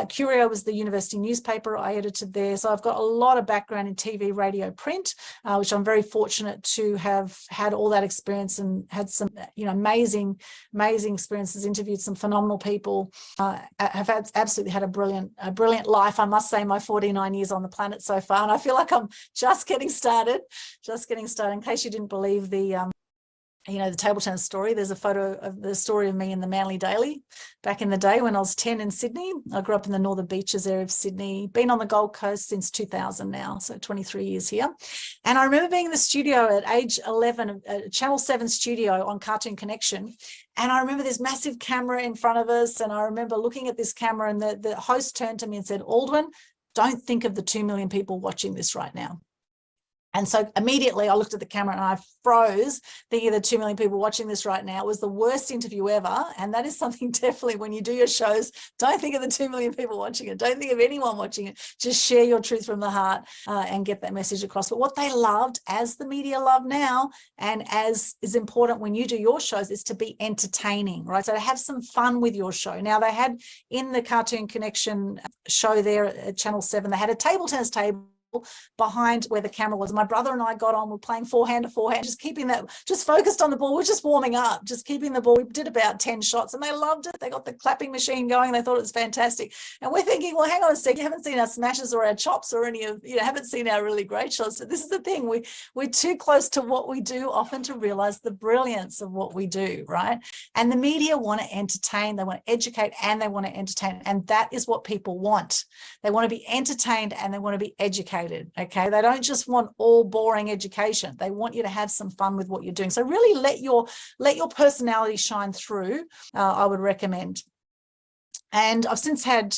Speaker 2: Curio was the university newspaper I edited there. So I've got a lot of background in TV, radio, print, which I'm very fortunate to have had all that experience and had some, amazing experiences, interviewed some phenomenal people, have absolutely had a brilliant life. I must say, my 49 years on the planet so far, and I feel like I'm just getting started. In case you didn't believe the table tennis story, there's a photo of the story of me in the Manly Daily back in the day when I was 10 in Sydney. I grew up in the Northern Beaches area of Sydney, been on the Gold Coast since 2000 now, so 23 years here. And I remember being in the studio at age 11, Channel 7 studio on Cartoon Connection. And I remember this massive camera in front of us. And I remember looking at this camera, and the host turned to me and said, "Aldwyn, don't think of the 2 million people watching this right now." And so immediately I looked at the camera and I froze, thinking of the 2 million people watching this right now. It was the worst interview ever. And that is something definitely, when you do your shows, don't think of the 2 million people watching it. Don't think of anyone watching it. Just share your truth from the heart and get that message across. But what they loved, as the media love now, and as is important when you do your shows, is to be entertaining, right? So to have some fun with your show. Now, they had in the Cartoon Connection show there at Channel 7, they had a table tennis table behind where the camera was. My brother and I got on, we're playing forehand to forehand, just focused on the ball. We're just warming up, just keeping the ball. We did about 10 shots and they loved it. They got the clapping machine going. They thought it was fantastic. And we're thinking, well, hang on a second, you haven't seen our smashes or our chops or any of, haven't seen our really great shots. So this is the thing. We're too close to what we do often to realize the brilliance of what we do, right? And the media want to entertain, they want to educate, and they want to entertain. And that is what people want. They want to be entertained and they want to be educated. Okay, they don't just want all boring education. They want you to have some fun with what you're doing. So really let your personality shine through. I would recommend. And I've since had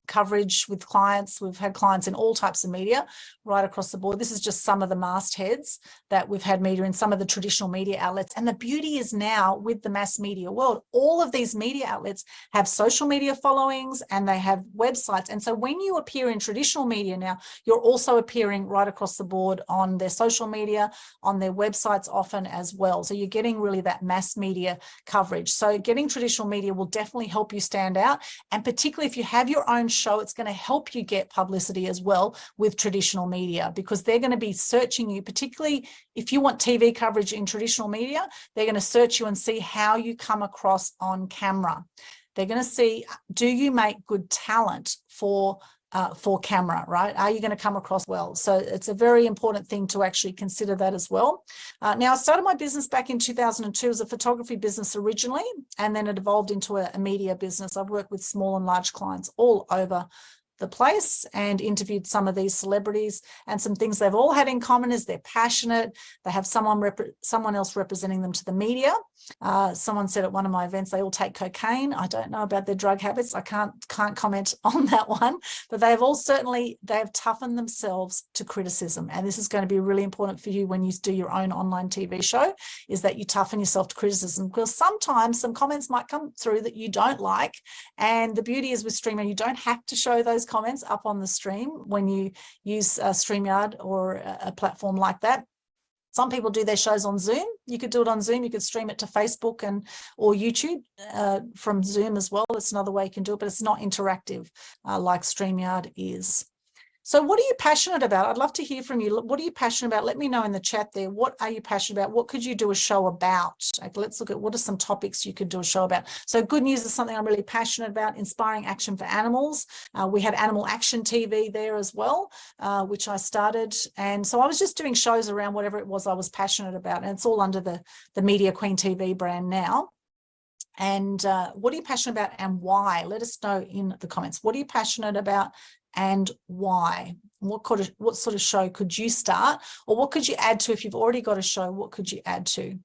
Speaker 2: coverage with clients. We've had clients in all types of media right across the board. This is just some of the mastheads that we've had media in, some of the traditional media outlets. And the beauty is now with the mass media world, all of these media outlets have social media followings and they have websites. And so when you appear in traditional media now, you're also appearing right across the board on their social media, on their websites often as well. So you're getting really that mass media coverage. So getting traditional media will definitely help you stand out. And particularly if you have your own show, it's going to help you get publicity as well with traditional media, because they're going to be searching you, particularly if you want TV coverage in traditional media, they're going to search you and see how you come across on camera. They're going to see, do you make good talent for camera, right? Are you going to come across well? So it's a very important thing to actually consider that as well. Now, I started my business back in 2002 as a photography business originally, and then it evolved into a media business. I've worked with small and large clients all over the place and interviewed some of these celebrities, and some things they've all had in common is they're passionate. They have someone else representing them to the media. Someone said at one of my events, they all take cocaine. I don't know about their drug habits. I can't comment on that one, but they have toughened themselves to criticism. And this is going to be really important for you when you do your own online TV show, is that you toughen yourself to criticism, because sometimes some comments might come through that you don't like. And the beauty is with StreamYard, you don't have to show those comments up on the stream when you use StreamYard or a platform like that. Some people do their shows on Zoom. You could do it on Zoom. You could stream it to Facebook or YouTube from Zoom as well. That's another way you can do it, but it's not interactive like StreamYard is. So what are you passionate about? I'd love to hear from you. What are you passionate about? Let me know in the chat there. What are you passionate about? What could you do a show about? Okay, let's look at what are some topics you could do a show about. So good news is something I'm really passionate about, inspiring action for animals. We had Animal Action TV there as well, which I started. And so I was just doing shows around whatever it was I was passionate about. And it's all under the Media Queen TV brand now. And what are you passionate about and why? Let us know in the comments. What are you passionate about and why? What sort of show could you start, or what could you add to? If you've already got a show, what could you add to?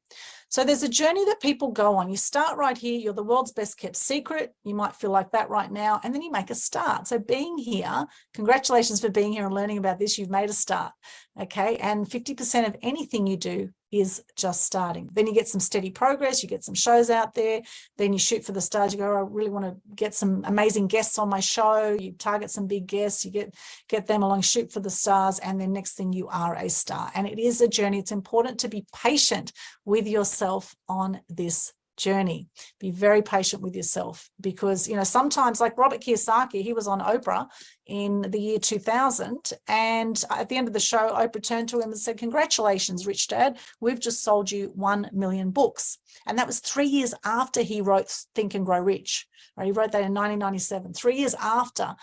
Speaker 2: So there's a journey that people go on. You start right here. You're the world's best kept secret. You might feel like that right now. And then you make a start. So being here, congratulations for being here and learning about this. You've made a start. Okay. And 50% of anything you do is just starting. Then you get some steady progress. You get some shows out there. Then you shoot for the stars. You go, I really want to get some amazing guests on my show. You target some big guests. You get them along, shoot for the stars. And then next thing, you are a star. And it is a journey. It's important to be patient with yourself on this journey. Be very patient with yourself, because, you know, sometimes, like Robert Kiyosaki, he was on Oprah in the year 2000. And at the end of the show, Oprah turned to him and said, congratulations, Rich Dad, we've just sold you 1 million books. And that was 3 years after he wrote Think and Grow Rich. Right? He wrote that in 1997, 3 years after,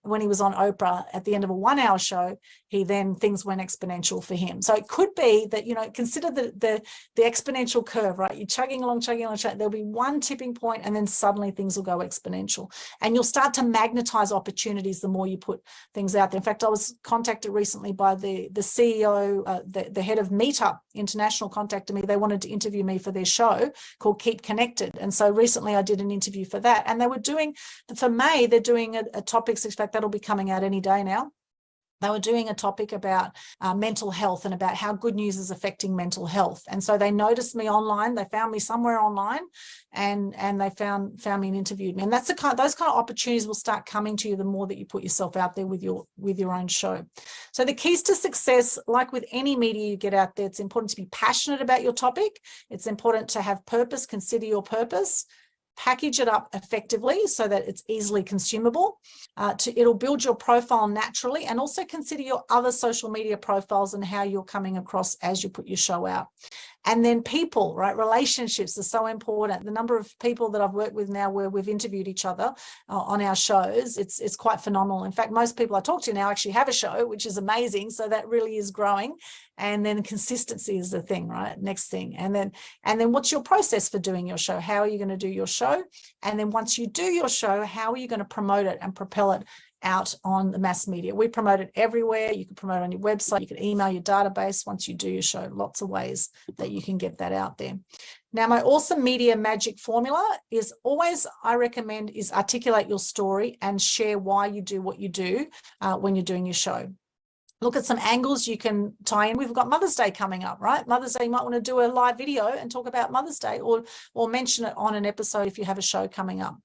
Speaker 2: when he was on Oprah at the end of a 1 hour show, things went exponential for him. So it could be that, you know, consider the exponential curve, right? You're chugging along, there'll be one tipping point and then suddenly things will go exponential, and you'll start to magnetize opportunities the more you put things out there. In fact, I was contacted recently by the CEO, the head of Meetup International contacted me. They wanted to interview me for their show called Keep Connected. And so recently I did an interview for that, and they were doing, for May, they're doing a topics, in fact, that'll be coming out any day now. They were doing a topic about mental health and about how good news is affecting mental health. And so they noticed me online. They found me somewhere online, and they found me and interviewed me. And that's those kind of opportunities will start coming to you the more that you put yourself out there with your own show. So the keys to success, like with any media you get out there, it's important to be passionate about your topic. It's important to have purpose, consider your purpose. Package it up effectively so that it's easily consumable. It'll build your profile naturally, and also consider your other social media profiles and how you're coming across as you put your show out. And then people, right? Relationships are so important. The number of people that I've worked with now where we've interviewed each other on our shows, it's quite phenomenal. In fact, most people I talk to now actually have a show, which is amazing. So that really is growing. And then consistency is the thing, right? Next thing. And then what's your process for doing your show? How are you going to do your show? And then once you do your show, how are you going to promote it and propel it out on the mass media? We promote it everywhere. You can promote it on your website. You can email your database once you do your show. Lots of ways that you can get that out there. Now, my awesome media magic formula is always, I recommend, is articulate your story and share why you do what you do when you're doing your show. Look at some angles you can tie in. We've got Mother's Day coming up, right? Mother's Day, you might want to do a live video and talk about Mother's Day, or mention it on an episode if you have a show coming up.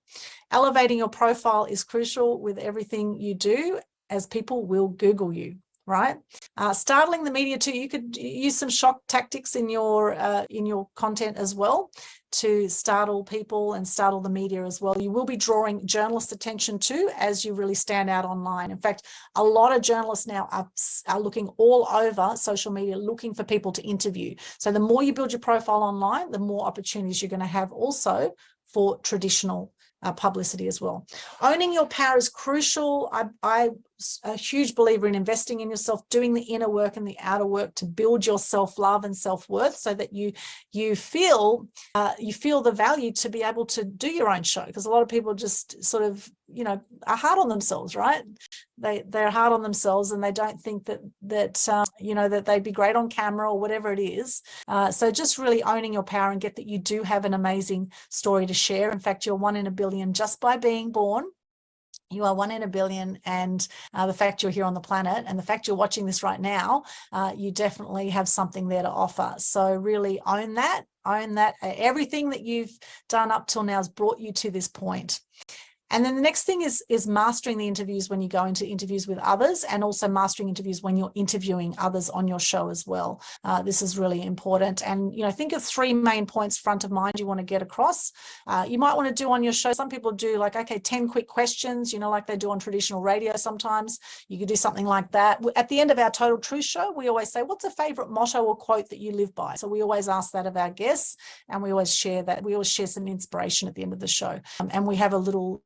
Speaker 2: Elevating your profile is crucial with everything you do, as people will Google you. right? Startling the media too. You could use some shock tactics in your content as well to startle people and startle the media as well. You will be drawing journalists' attention too as you really stand out online. In fact, a lot of journalists now are looking all over social media, looking for people to interview. So the more you build your profile online, the more opportunities you're going to have also for traditional publicity as well. Owning your power is crucial. I'm a huge believer in investing in yourself, doing the inner work and the outer work to build your self-love and self-worth, so that you feel the value to be able to do your own show. Because a lot of people just sort of, you know, are hard on themselves, right? They're hard on themselves, and they don't think that you know, that they'd be great on camera or whatever it is. So just really owning your power and get that you do have an amazing story to share. In fact, you're 1 in a billion just by being born. You are 1 in a billion, and the fact you're here on the planet and the fact you're watching this right now, you definitely have something there to offer. So really own that. Everything that you've done up till now has brought you to this point. And then the next thing is mastering the interviews when you go into interviews with others, and also mastering interviews when you're interviewing others on your show as well. This is really important. And, you know, think of 3 main points front of mind you want to get across. You might want to do on your show. Some people do like, okay, 10 quick questions, you know, like they do on traditional radio sometimes. You could do something like that. At the end of our Total Truth show, we always say, what's a favorite motto or quote that you live by? So we always ask that of our guests, and we always share that. We always share some inspiration at the end of the show. And we have a little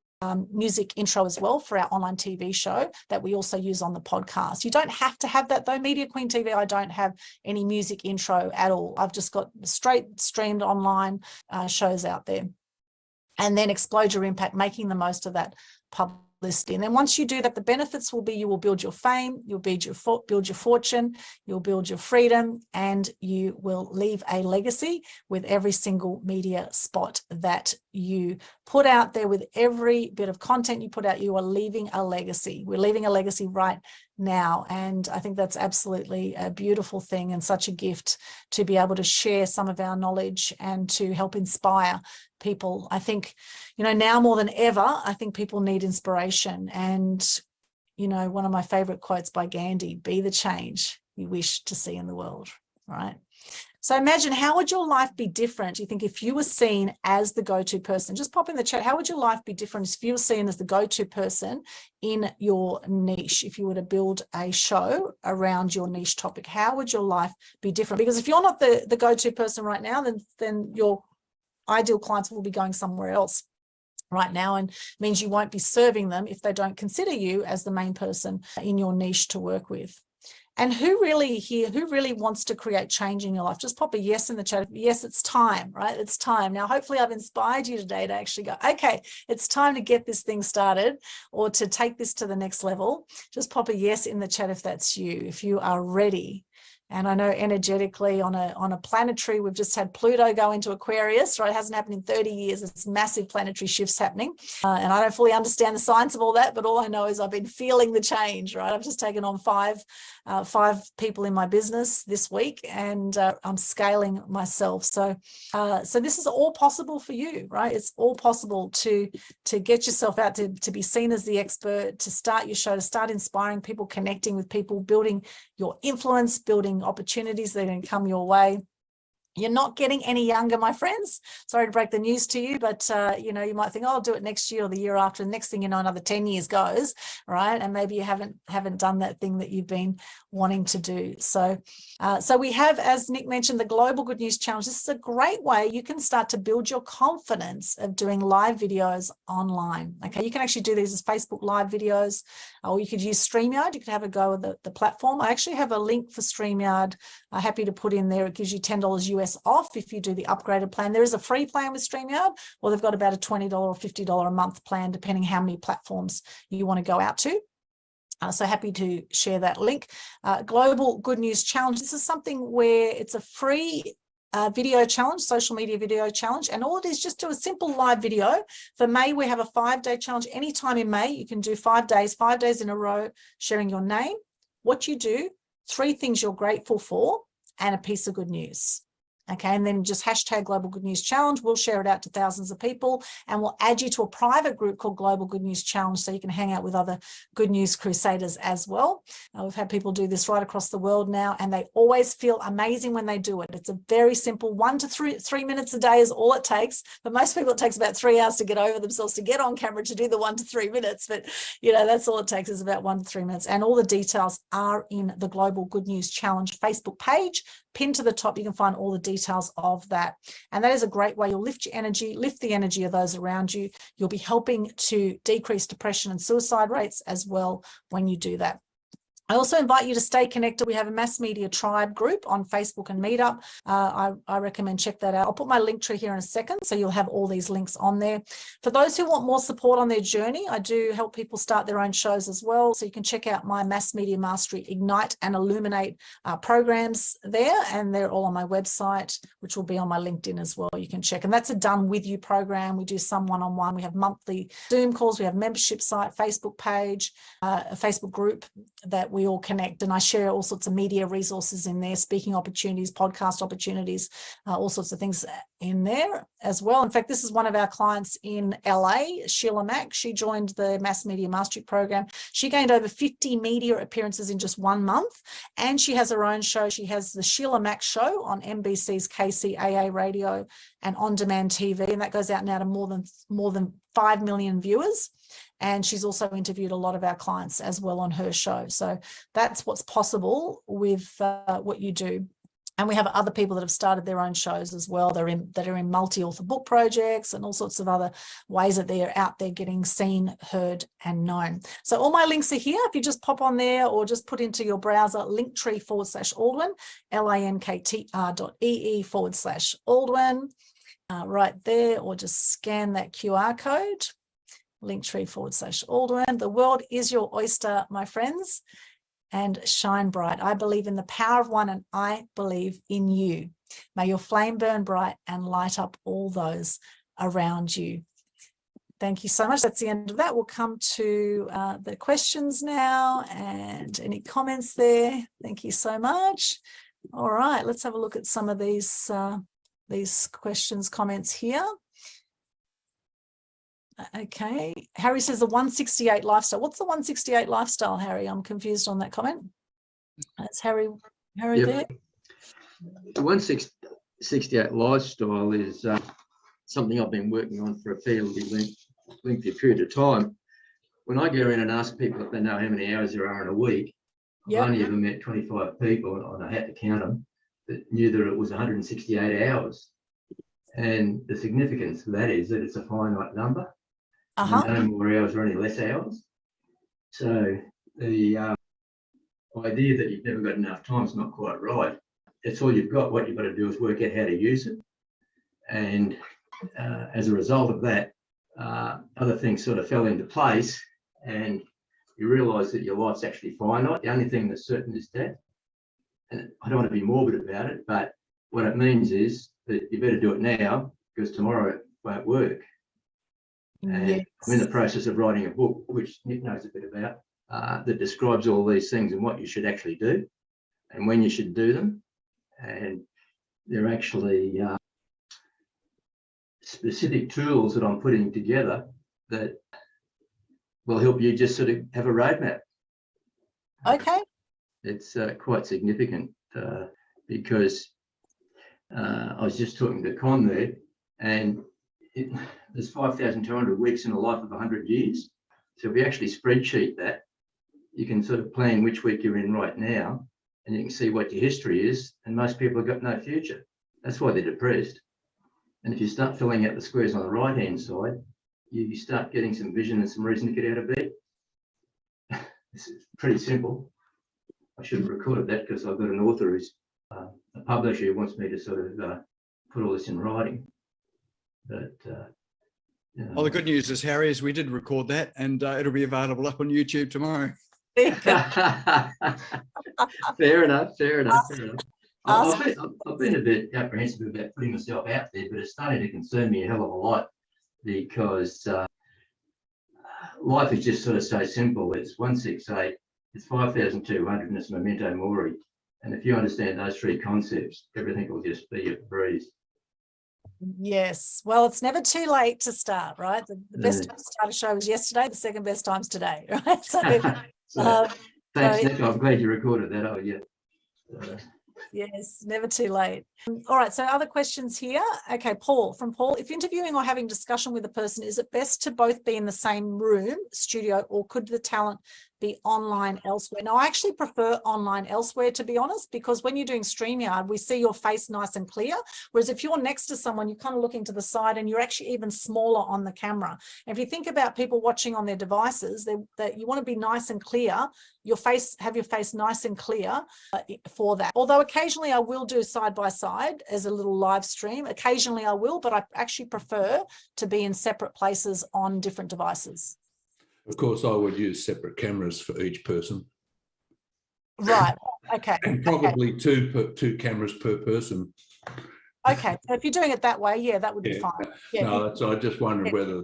Speaker 2: music intro as well for our online TV show that we also use on the podcast. You don't have to have that though. Media Queen TV, I don't have any music intro at all. I've just got straight streamed online shows out there. And then explode your impact, making the most of that publicity. And then once you do that, the benefits will be you will build your fame, you'll build your fortune, you'll build your freedom, and you will leave a legacy with every single media spot that you put out there. With every bit of content you put out, you are leaving a legacy. We're leaving a legacy right now. And I think that's absolutely a beautiful thing and such a gift to be able to share some of our knowledge and to help inspire people. I think, you know, now more than ever, I think people need inspiration. And, you know, one of my favorite quotes by Gandhi, be the change you wish to see in the world, right? So imagine, how would your life be different, do you think, if you were seen as the go-to person? Just pop in the chat, how would your life be different if you were seen as the go-to person in your niche? If you were to build a show around your niche topic, how would your life be different? Because if you're not the go-to person right now, then your ideal clients will be going somewhere else right now, and means you won't be serving them if they don't consider you as the main person in your niche to work with. And who really wants to create change in your life? Just pop a yes in the chat. Yes, it's time, right? It's time. Now, hopefully I've inspired you today to actually go, okay, it's time to get this thing started or to take this to the next level. Just pop a yes in the chat if that's you, if you are ready. And I know energetically on a planetary, we've just had Pluto go into Aquarius, right? It hasn't happened in 30 years. It's massive planetary shifts happening. And I don't fully understand the science of all that, but all I know is I've been feeling the change, right? I've just taken on five people in my business this week, and I'm scaling myself. So this is all possible for you, right? It's all possible to get yourself out, to be seen as the expert, to start your show, to start inspiring people, connecting with people, building your influence, building opportunities that are going to come your way. You're not getting any younger, my friends. Sorry to break the news to you, but you know, you might think, oh, I'll do it next year or the year after. And next thing you know, another 10 years goes, right? And maybe you haven't done that thing that you've been wanting to do. So we have, as Nick mentioned, the Global Good News Challenge. This is a great way you can start to build your confidence of doing live videos online. Okay, you can actually do these as Facebook live videos, or you could use StreamYard. You could have a go with the platform. I actually have a link for StreamYard. I'm happy to put in there. It gives you $10 US off if you do the upgraded plan. There is a free plan with StreamYard, or they've got about a $20 or $50 a month plan, depending how many platforms you want to go out to. So happy to share that link. Global Good News Challenge. This is something where it's a free video challenge, social media video challenge, and all it is, just do a simple live video. For May, we have a 5-day challenge. Anytime in May, you can do 5 days in a row, sharing your name, what you do, 3 things you're grateful for, and a piece of good news. Okay, and then just hashtag Global Good News Challenge. We'll share it out to thousands of people, and we'll add you to a private group called Global Good News Challenge, so you can hang out with other Good News Crusaders as well. We've had people do this right across the world now, and they always feel amazing when they do it. It's a very simple 1 to 3 minutes a day is all it takes. For most people, it takes about 3 hours to get over themselves to get on camera to do the 1 to 3 minutes. But, you know, that's all it takes, is about 1 to 3 minutes. And all the details are in the Global Good News Challenge Facebook page. Pinned to the top, you can find all the details of that. And that is a great way. You'll lift your energy, lift the energy of those around you. You'll be helping to decrease depression and suicide rates as well when you do that. I also invite you to stay connected. We have a mass media tribe group on Facebook and Meetup. I recommend check that out. I'll put my link tree here in a second, so you'll have all these links on there. For those who want more support on their journey, I do help people start their own shows as well. So you can check out my Mass Media Mastery Ignite and Illuminate programs there, and they're all on my website, which will be on my LinkedIn as well. You can check, and that's a done with you program. We do some one-on-one. We have monthly Zoom calls. We have membership site, Facebook page, a Facebook group that we all connect, and I share all sorts of media resources in there, speaking opportunities, podcast opportunities, all sorts of things in there as well. In fact, this is one of our clients in LA, Sheila Mack. She joined the Mass Media Mastery program. She gained over 50 media appearances in just 1 month, and she has her own show. She has the Sheila Mack Show on NBC's KCAA radio and on-demand TV, and that goes out now to more than 5 million viewers. And she's also interviewed a lot of our clients as well on her show. So that's what's possible with what you do. And we have other people that have started their own shows as well. That are in multi-author book projects and all sorts of other ways that they're out there getting seen, heard, and known. So all my links are here. If you just pop on there or just put into your browser linktree/Aldwyn, linktr.ee/Aldwyn, right there, or just scan that QR code. Linktree/Aldwyn. The world is your oyster, my friends, and shine bright. I believe in the power of one, and I believe in you. May your flame burn bright and light up all those around you. Thank you so much. That's the end of that. We'll come to the questions now, and any comments there. Thank you so much. All right, let's have a look at some of these questions, comments here. Okay, Harry says the 168 lifestyle. What's the 168 lifestyle, Harry? I'm confused on that comment. That's Harry
Speaker 5: Yep.
Speaker 2: there.
Speaker 5: The 168 lifestyle is something I've been working on for a fairly lengthy period of time. When I go in and ask people if they know how many hours there are in a week,
Speaker 2: Yep.
Speaker 5: I've only ever met 25 people, and I had to count them, that knew that it was 168 hours. And the significance of that is that it's a finite number. No more hours or any less hours. So the idea that you've never got enough time is not quite right. That's all you've got. What you've got to do is work out how to use it. And as a result of that, other things sort of fell into place, and you realise that your life's actually finite. The only thing that's certain is death. And I don't want to be morbid about it, but what it means is that you better do it now, because tomorrow it won't work. And
Speaker 2: Yes.
Speaker 5: I'm in the process of writing a book, which Nick knows a bit about, that describes all these things and what you should actually do and when you should do them. And they're actually specific tools that I'm putting together that will help you just sort of have a roadmap.
Speaker 2: Okay.
Speaker 5: It's quite significant because I was just talking to Con there, and there's 5,200 weeks in a life of 100 years. So if we actually spreadsheet that, you can sort of plan which week you're in right now, and you can see what your history is. And most people have got no future. That's why they're depressed. And if you start filling out the squares on the right-hand side, you start getting some vision and some reason to get out of bed. This is pretty simple. I should have recorded that because I've got an author who's a publisher who wants me to sort of put all this in writing. But
Speaker 1: Well, the good news is, Harry, is we did record that, and it'll be available up on YouTube tomorrow.
Speaker 5: Fair enough. I've been a bit apprehensive about putting myself out there, but it's starting to concern me a hell of a lot, because life is just sort of so simple. It's 168, it's 5,200, and it's memento mori. And if you understand those three concepts, everything will just be a breeze.
Speaker 2: Yes. Well, it's never too late to start, right? The best time to start a show was yesterday. The second best time's today, right? So,
Speaker 5: Thanks, Nick. I'm glad you recorded that. Oh, yeah.
Speaker 2: Yes, never too late. All right, so other questions here. Okay, Paul, from Paul, if interviewing or having discussion with a person, is it best to both be in the same room, studio, or could the talent be online elsewhere? Now, I actually prefer online elsewhere, to be honest, because when you're doing StreamYard, we see your face nice and clear. Whereas if you're next to someone, you're kind of looking to the side and you're actually even smaller on the camera. And if you think about people watching on their devices, that you want to be nice and clear, have your face nice and clear for that. Although occasionally I will do side by side as a little live stream. Occasionally I will, but I actually prefer to be in separate places on different devices.
Speaker 6: Of course, I would use separate cameras for each person.
Speaker 2: Right. Okay.
Speaker 6: And probably two cameras per person.
Speaker 2: Okay. So if you're doing it that way, yeah, that would be fine. Yeah.
Speaker 6: No, I just wondered whether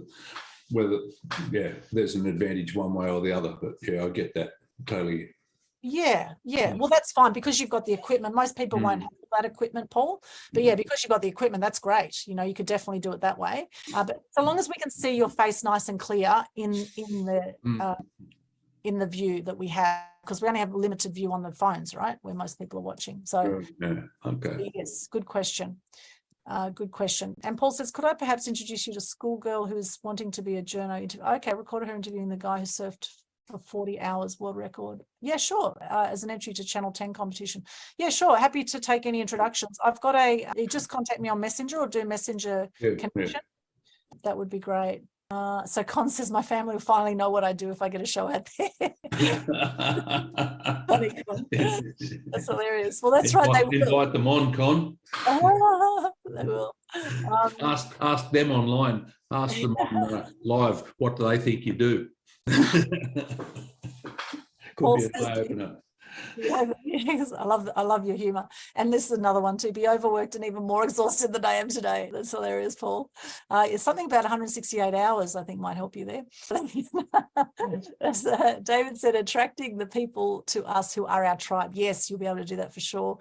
Speaker 6: there's an advantage one way or the other. But yeah, I get that totally.
Speaker 2: Yeah. Well, that's fine because you've got the equipment. Most people won't have that equipment, Paul. But yeah, because you've got the equipment, that's great. You know, you could definitely do it that way. But so long as we can see your face nice and clear in the view that we have, because we only have a limited view on the phones, right? Where most people are watching. So
Speaker 6: yeah, okay.
Speaker 2: Yes, good question. Good question. And Paul says, could I perhaps introduce you to a schoolgirl who is wanting to be a journo? Okay, recorded her interviewing the guy who surfed for 40 hours world record. Yeah, sure. As an entry to Channel 10 competition. Yeah, sure. Happy to take any introductions. I've got you just contact me on Messenger or do Messenger connection. Yeah. That would be great. So Con says my family will finally know what I do if I get a show out there. Funny, Con. That's hilarious. Well, that's right. They will.
Speaker 6: Invite them on, Con.
Speaker 2: They will.
Speaker 6: Ask them online. Ask them on live. What do they think you do? Could be a play opener.
Speaker 2: Yes, I love your humor. And this is another one too. Be overworked and even more exhausted than I am today. That's hilarious, Paul. It's something about 168 hours, I think, might help you there. As David said, attracting the people to us who are our tribe. Yes, you'll be able to do that for sure.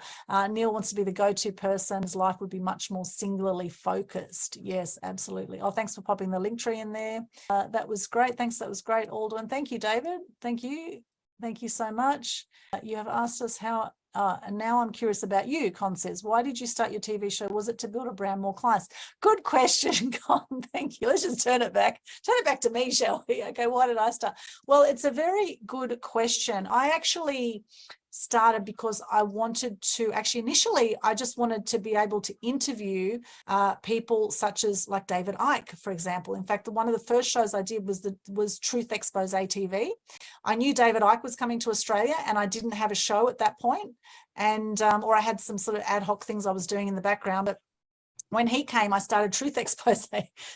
Speaker 2: Neil wants to be the go-to person. His life would be much more singularly focused. Yes, absolutely. Oh, thanks for popping the link tree in there. That was great. Thanks. That was great, Aldwyn. Thank you, David. Thank you. Thank you so much. You have asked us how, and now I'm curious about you, Con says. Why did you start your TV show? Was it to build a brand, more clients? Good question, Con. Thank you. Let's just turn it back to me, shall we? Okay, why did I start? Well, it's a very good question. I actually started because I wanted to initially, I just wanted to be able to interview people such as like David Icke, for example. In fact, one of the first shows I did was Truth Expose TV. I knew David Icke was coming to Australia and I didn't have a show at that point, and or I had some sort of ad hoc things I was doing in the background. But when he came, I started Truth Expose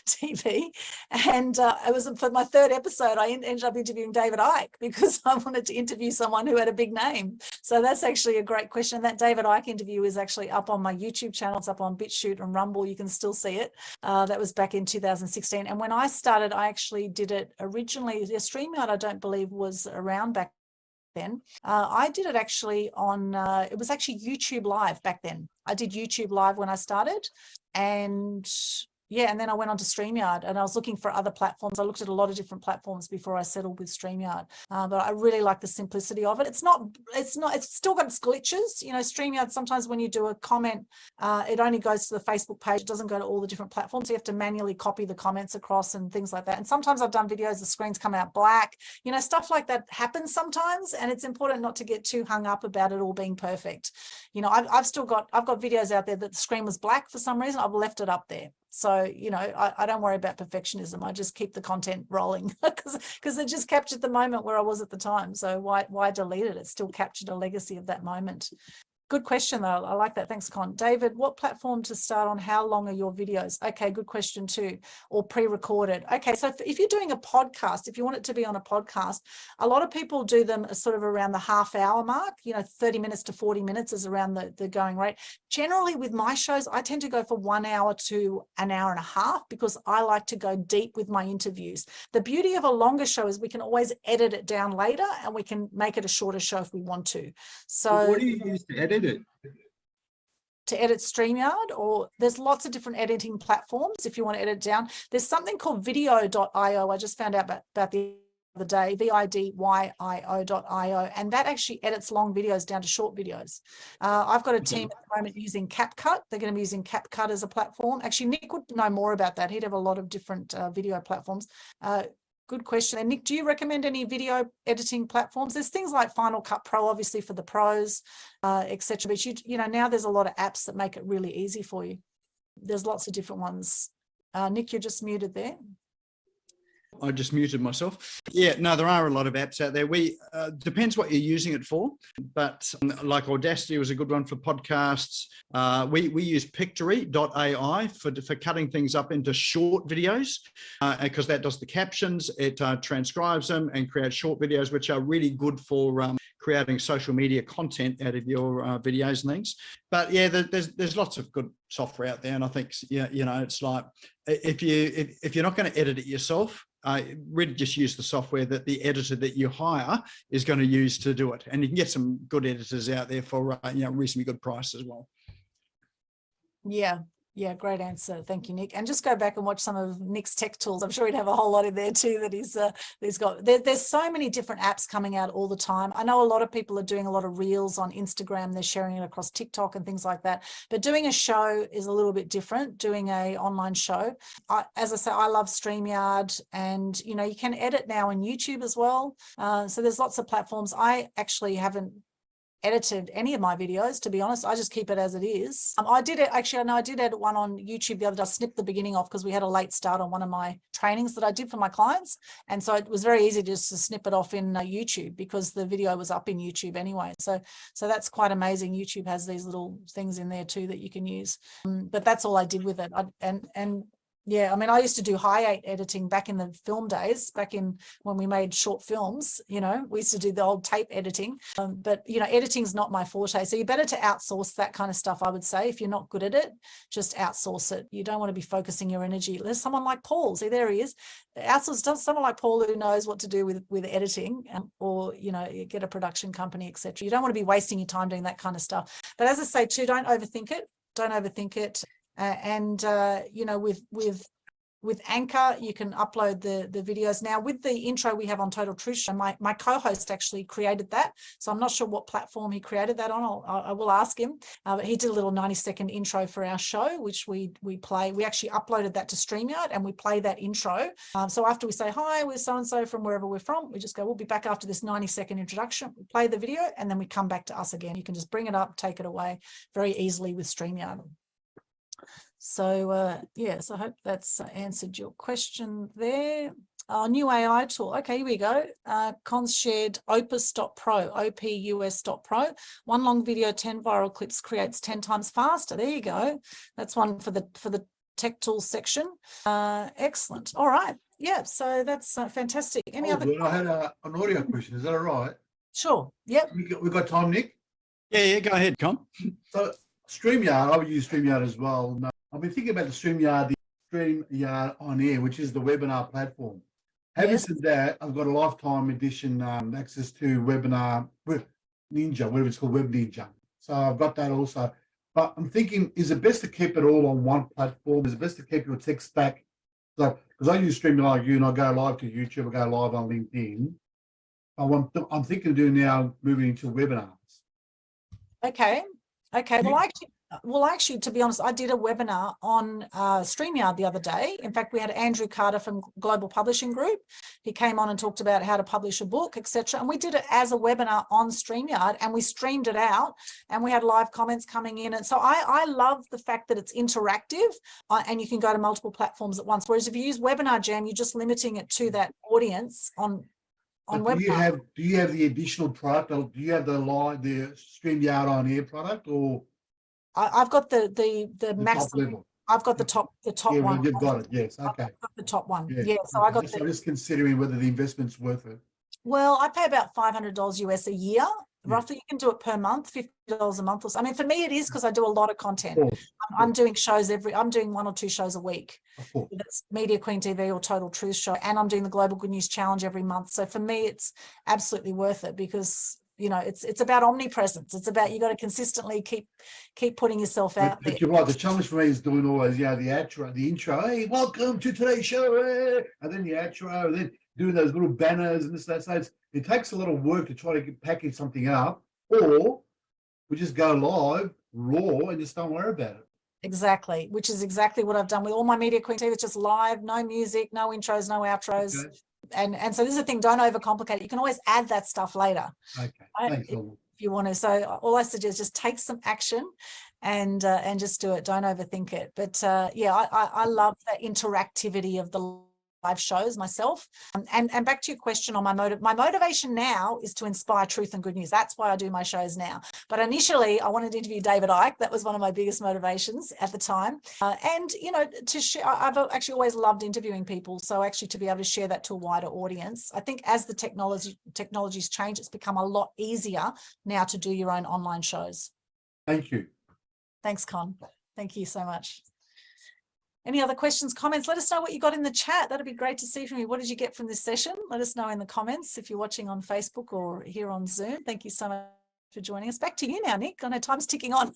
Speaker 2: TV, and it was for my third episode. I ended up interviewing David Icke because I wanted to interview someone who had a big name. So that's actually a great question. That David Icke interview is actually up on my YouTube channel. It's up on BitChute and Rumble. You can still see it. That was back in 2016. And when I started, I actually did it originally. The StreamYard, I don't believe, was around back then. I did it actually on, it was actually YouTube Live back then. I did YouTube Live when I started, and yeah, and then I went on to StreamYard and I was looking for other platforms. I looked at a lot of different platforms before I settled with StreamYard, but I really like the simplicity of it. It's still got its glitches. You know, StreamYard, sometimes when you do a comment, it only goes to the Facebook page. It doesn't go to all the different platforms. You have to manually copy the comments across and things like that. And sometimes I've done videos, the screens come out black, you know, stuff like that happens sometimes. And it's important not to get too hung up about it all being perfect. You know, I've got videos out there that the screen was black for some reason. I've left it up there. So, you know, I don't worry about perfectionism. I just keep the content rolling because it just captured the moment where I was at the time. So why delete it? It still captured a legacy of that moment. Good question, though. I like that. Thanks, Con. David, what platform to start on? How long are your videos? Okay, good question too. Or pre-recorded. Okay, so if you're doing a podcast, if you want it to be on a podcast, a lot of people do them sort of around the half-hour mark. 30 minutes to 40 minutes is around the going rate. Generally, with my shows, I tend to go for 1 hour to an hour and a half because I like to go deep with my interviews. The beauty of a longer show is we can always edit it down later and we can make it a shorter show if we want to. So
Speaker 4: what do you use to edit it?
Speaker 2: To edit StreamYard, or there's lots of different editing platforms if you want to edit down. There's something called video.io. I just found out about the other day, vidyo.io, and that actually edits long videos down to short videos. I've got a team at the moment using CapCut. They're going to be using CapCut as a platform. Actually, Nick would know more about that. He'd have a lot of different video platforms. Good question. And Nick, do you recommend any video editing platforms? There's things like Final Cut Pro, obviously for the pros, etc. But now there's a lot of apps that make it really easy for you. There's lots of different ones. Nick, you're just muted there.
Speaker 1: I just muted myself. Yeah, no, there are a lot of apps out there. Depends what you're using it for, but like Audacity was a good one for podcasts. We use Pictory.ai for cutting things up into short videos because that does the captions, it transcribes them and creates short videos, which are really good for creating social media content out of your videos and things. But yeah, there's lots of good software out there, and I think it's like if you're not going to edit it yourself, really just use the software that the editor that you hire is going to use to do it, and you can get some good editors out there for reasonably good price as well.
Speaker 2: Yeah, great answer. Thank you, Nick. And just go back and watch some of Nick's tech tools. I'm sure he'd have a whole lot in there too that he's got. There's so many different apps coming out all the time. I know a lot of people are doing a lot of reels on Instagram. They're sharing it across TikTok and things like that. But doing a show is a little bit different, doing an online show. As I say, I love StreamYard, and, you can edit now on YouTube as well. So there's lots of platforms. I actually haven't edited any of my videos, to be honest. I just keep it as it is. I did edit one on YouTube the other day. I snipped the beginning off because we had a late start on one of my trainings that I did for my clients, and so it was very easy just to snip it off in YouTube because the video was up in YouTube anyway. So that's quite amazing. YouTube has these little things in there too that you can use, but that's all I did with it. Yeah, I mean, I used to do high-8 editing back in the film days, back in when we made short films, we used to do the old tape editing. But, editing's not my forte. So you're better to outsource that kind of stuff, I would say. If you're not good at it, just outsource it. You don't want to be focusing your energy. There's someone like Paul. See, there he is. Outsource someone like Paul who knows what to do with editing, or, get a production company, etc. You don't want to be wasting your time doing that kind of stuff. But as I say, too, don't overthink it. Don't overthink it. With Anchor, you can upload the videos. Now, with the intro we have on Total Truth Show, my co-host actually created that. So I'm not sure what platform he created that on. I will ask him. But he did a little 90-second intro for our show, which we play. We actually uploaded that to StreamYard and we play that intro. So after we say, hi, we're so-and-so from wherever we're from, we just go, we'll be back after this 90-second introduction. We play the video and then we come back to us again. You can just bring it up, take it away very easily with StreamYard. So, so I hope that's answered your question there. Our new AI tool. Okay, here we go. Cons shared opus.pro, opus.pro. One long video, 10 viral clips creates 10 times faster. There you go. That's one for the tech tools section. Excellent. All right. Yeah, so that's fantastic. Any other?
Speaker 4: I had an audio question. Is that all right?
Speaker 2: Sure. Yep.
Speaker 4: We got time, Nick?
Speaker 1: Yeah, go ahead, Con.
Speaker 4: So StreamYard, I would use StreamYard as well. I've been thinking about the StreamYard on air, which is the webinar platform. Having said that, I've got a lifetime edition access to Webinar Ninja, whatever it's called, Web Ninja. So I've got that also. But I'm thinking, is it best to keep it all on one platform? Is it best to keep your tech stack? So, because I use StreamYard like you, and I go live to YouTube, I go live on LinkedIn. I'm thinking of doing now, moving into webinars.
Speaker 2: Okay. Well, actually, to be honest, I did a webinar on StreamYard the other day. In fact, we had Andrew Carter from Global Publishing Group. He came on and talked about how to publish a book, etc. And we did it as a webinar on StreamYard, and we streamed it out, and we had live comments coming in. And so I love the fact that it's interactive and you can go to multiple platforms at once. Whereas if you use Webinar Jam, you're just limiting it to that audience on on
Speaker 4: But
Speaker 2: webinar.
Speaker 4: do you have the additional product? Or do you have the StreamYard on air product, or
Speaker 2: I've got the
Speaker 4: the
Speaker 2: max.
Speaker 4: top level?
Speaker 2: I've got the top
Speaker 4: Yeah,
Speaker 2: one.
Speaker 4: you've got it. Yes.
Speaker 2: I've
Speaker 4: Okay.
Speaker 2: got the top one.
Speaker 4: Yeah.
Speaker 2: Yeah. So I got
Speaker 4: I'm just considering whether the investment's worth it.
Speaker 2: well, I pay about $500 US a year.
Speaker 4: Yeah.
Speaker 2: Roughly, you can do it per month, $50 a month or so. I mean, for me, it is because I do a lot of content.
Speaker 4: Of course.
Speaker 2: I'm doing shows I'm doing 1 or 2 shows a week.
Speaker 4: Of course.
Speaker 2: That's Media Queen TV or Total Truth Show. And I'm doing the Global Good News Challenge every month. So for me, it's absolutely worth it because, you know, it's about omnipresence. It's about, you got to consistently keep putting yourself out there.
Speaker 4: But you're right. The challenge for me is doing all those, the outro, the intro. Hey, welcome to today's show. And then the outro, and then doing those little banners and this, that. So it takes a lot of work to try to package something up, or we just go live, raw, and just don't worry about it.
Speaker 2: Exactly, which is exactly what I've done with all my Media Queen TV. It's just live, no music, no intros, no outros. Okay. And so this is the thing, don't overcomplicate it. You can always add that stuff later.
Speaker 4: Okay,
Speaker 2: right?
Speaker 4: Thanks.
Speaker 2: If you want to. So all I suggest is just take some action and just do it. Don't overthink it. But yeah, I love the interactivity of the live shows myself. And back to your question on my motivation now is to inspire truth and good news. That's why I do my shows now. But initially I wanted to interview David Icke. That was one of my biggest motivations at the time. And, you know, to share, I've actually always loved interviewing people. So actually to be able to share that to a wider audience, I think as the technology's changed, it's become a lot easier now to do your own online shows.
Speaker 4: Thank you.
Speaker 2: Thanks, Con. Thank you so much. Any other questions, comments? Let us know what you got in the chat. That'd be great to see from you. What did you get from this session? Let us know in the comments if you're watching on Facebook or here on Zoom. Thank you so much for joining us. Back to you now, Nick. I know time's ticking on.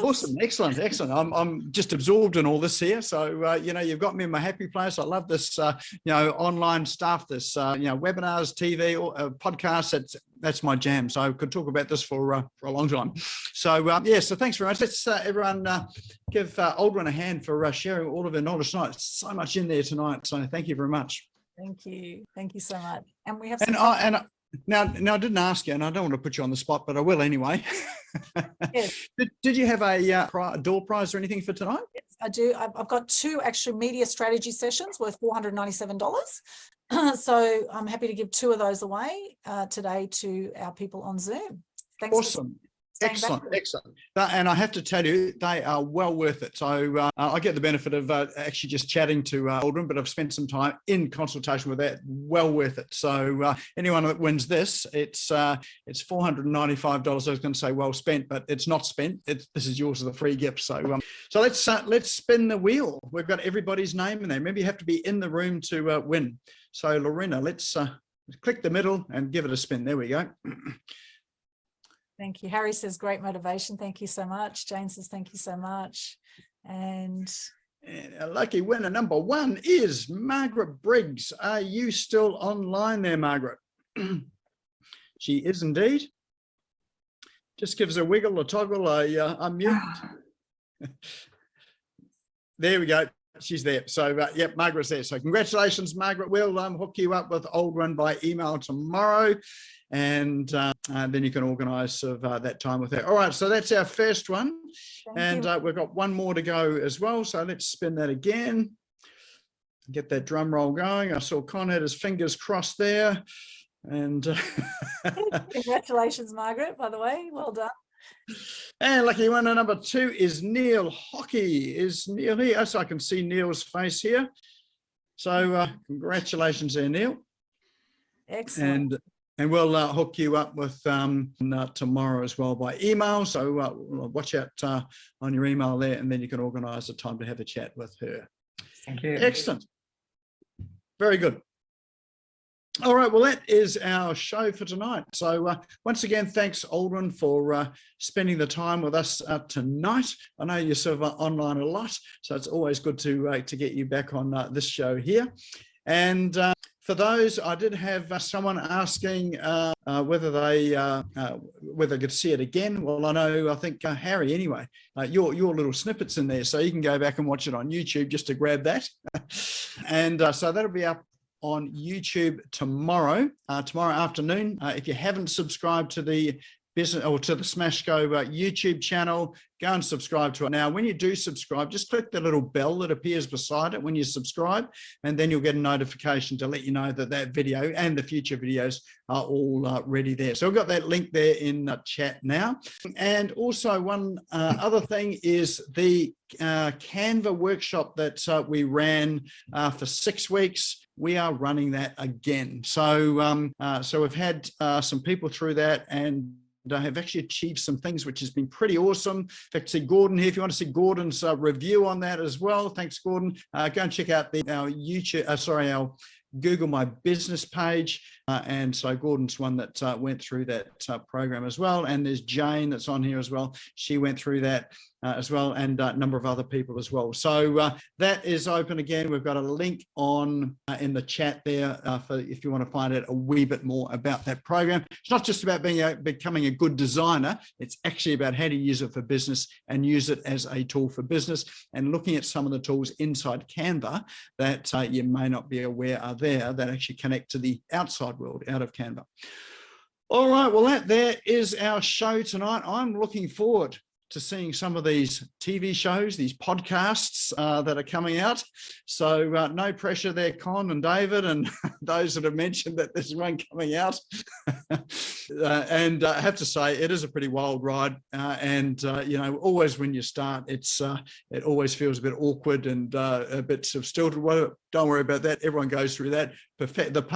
Speaker 1: Awesome. Excellent. Excellent. I'm just absorbed in all this here. So, you know, you've got me in my happy place. I love this, you know, online stuff, this, you know, webinars, TV, or podcasts. That's my jam. So I could talk about this for a long time. So, yeah, so thanks very much. Let's everyone give Aldwyn a hand for sharing all of her knowledge tonight. So much in there tonight. So thank you very much.
Speaker 2: Thank you. Thank you so much. And we have
Speaker 1: some now I didn't ask you, and I don't want to put you on the spot, but I will anyway.
Speaker 2: Yes.
Speaker 1: Did you have a door prize or anything for tonight?
Speaker 2: Yes, I do. I've got 2 actually media strategy sessions worth $497. So I'm happy to give 2 of those away today to our people on Zoom. Thanks.
Speaker 1: Awesome. Excellent. And I have to tell you, they are well worth it. So I get the benefit of actually just chatting to Aldwyn, but I've spent some time in consultation with that. Well worth it. So anyone that wins this, it's $495. I was going to say well spent, but it's not spent. This is yours as a free gift. So so let's spin the wheel. We've got everybody's name in there. Maybe you have to be in the room to win. So Lorena, let's click the middle and give it a spin. There we go.
Speaker 2: Thank you. Harry says great motivation. Thank you so much. Jane says thank you so much. And
Speaker 1: a lucky winner number 1 is Margaret Briggs. Are you still online there, Margaret? She is indeed. Just give us a wiggle, a toggle, a mute. There we go. She's there. So, yep, Margaret's there. So congratulations, Margaret. We'll hook you up with Aldwyn by email tomorrow. And then you can organise that time with her. All right, so that's our first one. Thank you. We've got one more to go as well. So let's spin that again. Get that drum roll going. I saw Con had his fingers crossed there. And
Speaker 2: congratulations, Margaret, by the way. Well done.
Speaker 1: And lucky winner number 2 is Neil Hockey. Is Neil here? So I can see Neil's face here. So congratulations there, Neil.
Speaker 2: Excellent.
Speaker 1: And we'll hook you up with tomorrow as well by email. So watch out on your email there, and then you can organise a time to have a chat with her.
Speaker 7: Thank you.
Speaker 1: Excellent. Very good. All right, well, that is our show for tonight. So once again, thanks, Aldwyn, for spending the time with us tonight. I know you're sort of online a lot, so it's always good to get you back on this show here. And for those, I did have someone asking whether they could see it again. Well, I think Harry, anyway, your little snippets in there, so you can go back and watch it on YouTube just to grab that. And so that'll be up on YouTube tomorrow afternoon. If you haven't subscribed to the business or to the Smash Go YouTube channel. Go and subscribe to it. Now, when you do subscribe, just click the little bell that appears beside it when you subscribe, and then you'll get a notification to let you know that that video and the future videos are all ready there. So I've got that link there in the chat now. And also one other thing is the Canva workshop that we ran for 6 weeks. We are running that again. So, so we've had some people through that, and have actually achieved some things, which has been pretty awesome. In fact, see Gordon here. If you want to see Gordon's review on that as well, thanks, Gordon. Go and check out our YouTube, our Google My Business page. And so Gordon's one that went through that program as well. And there's Jane that's on here as well. She went through that as well, and a number of other people as well. So that is open again. We've got a link on in the chat there for if you want to find out a wee bit more about that program. It's not just about becoming a good designer. It's actually about how to use it for business and use it as a tool for business, and looking at some of the tools inside Canva that you may not be aware are there that actually connect to the outside world out of Canva. All right, well, that there is our show tonight. I'm looking forward to seeing some of these TV shows, these podcasts that are coming out. So no pressure there, Con and David, and those that have mentioned that there's one coming out. And I have to say, it is a pretty wild ride. And, you know, always when you start, it always feels a bit awkward and a bit sort of stilted. Well, don't worry about that. Everyone goes through that. The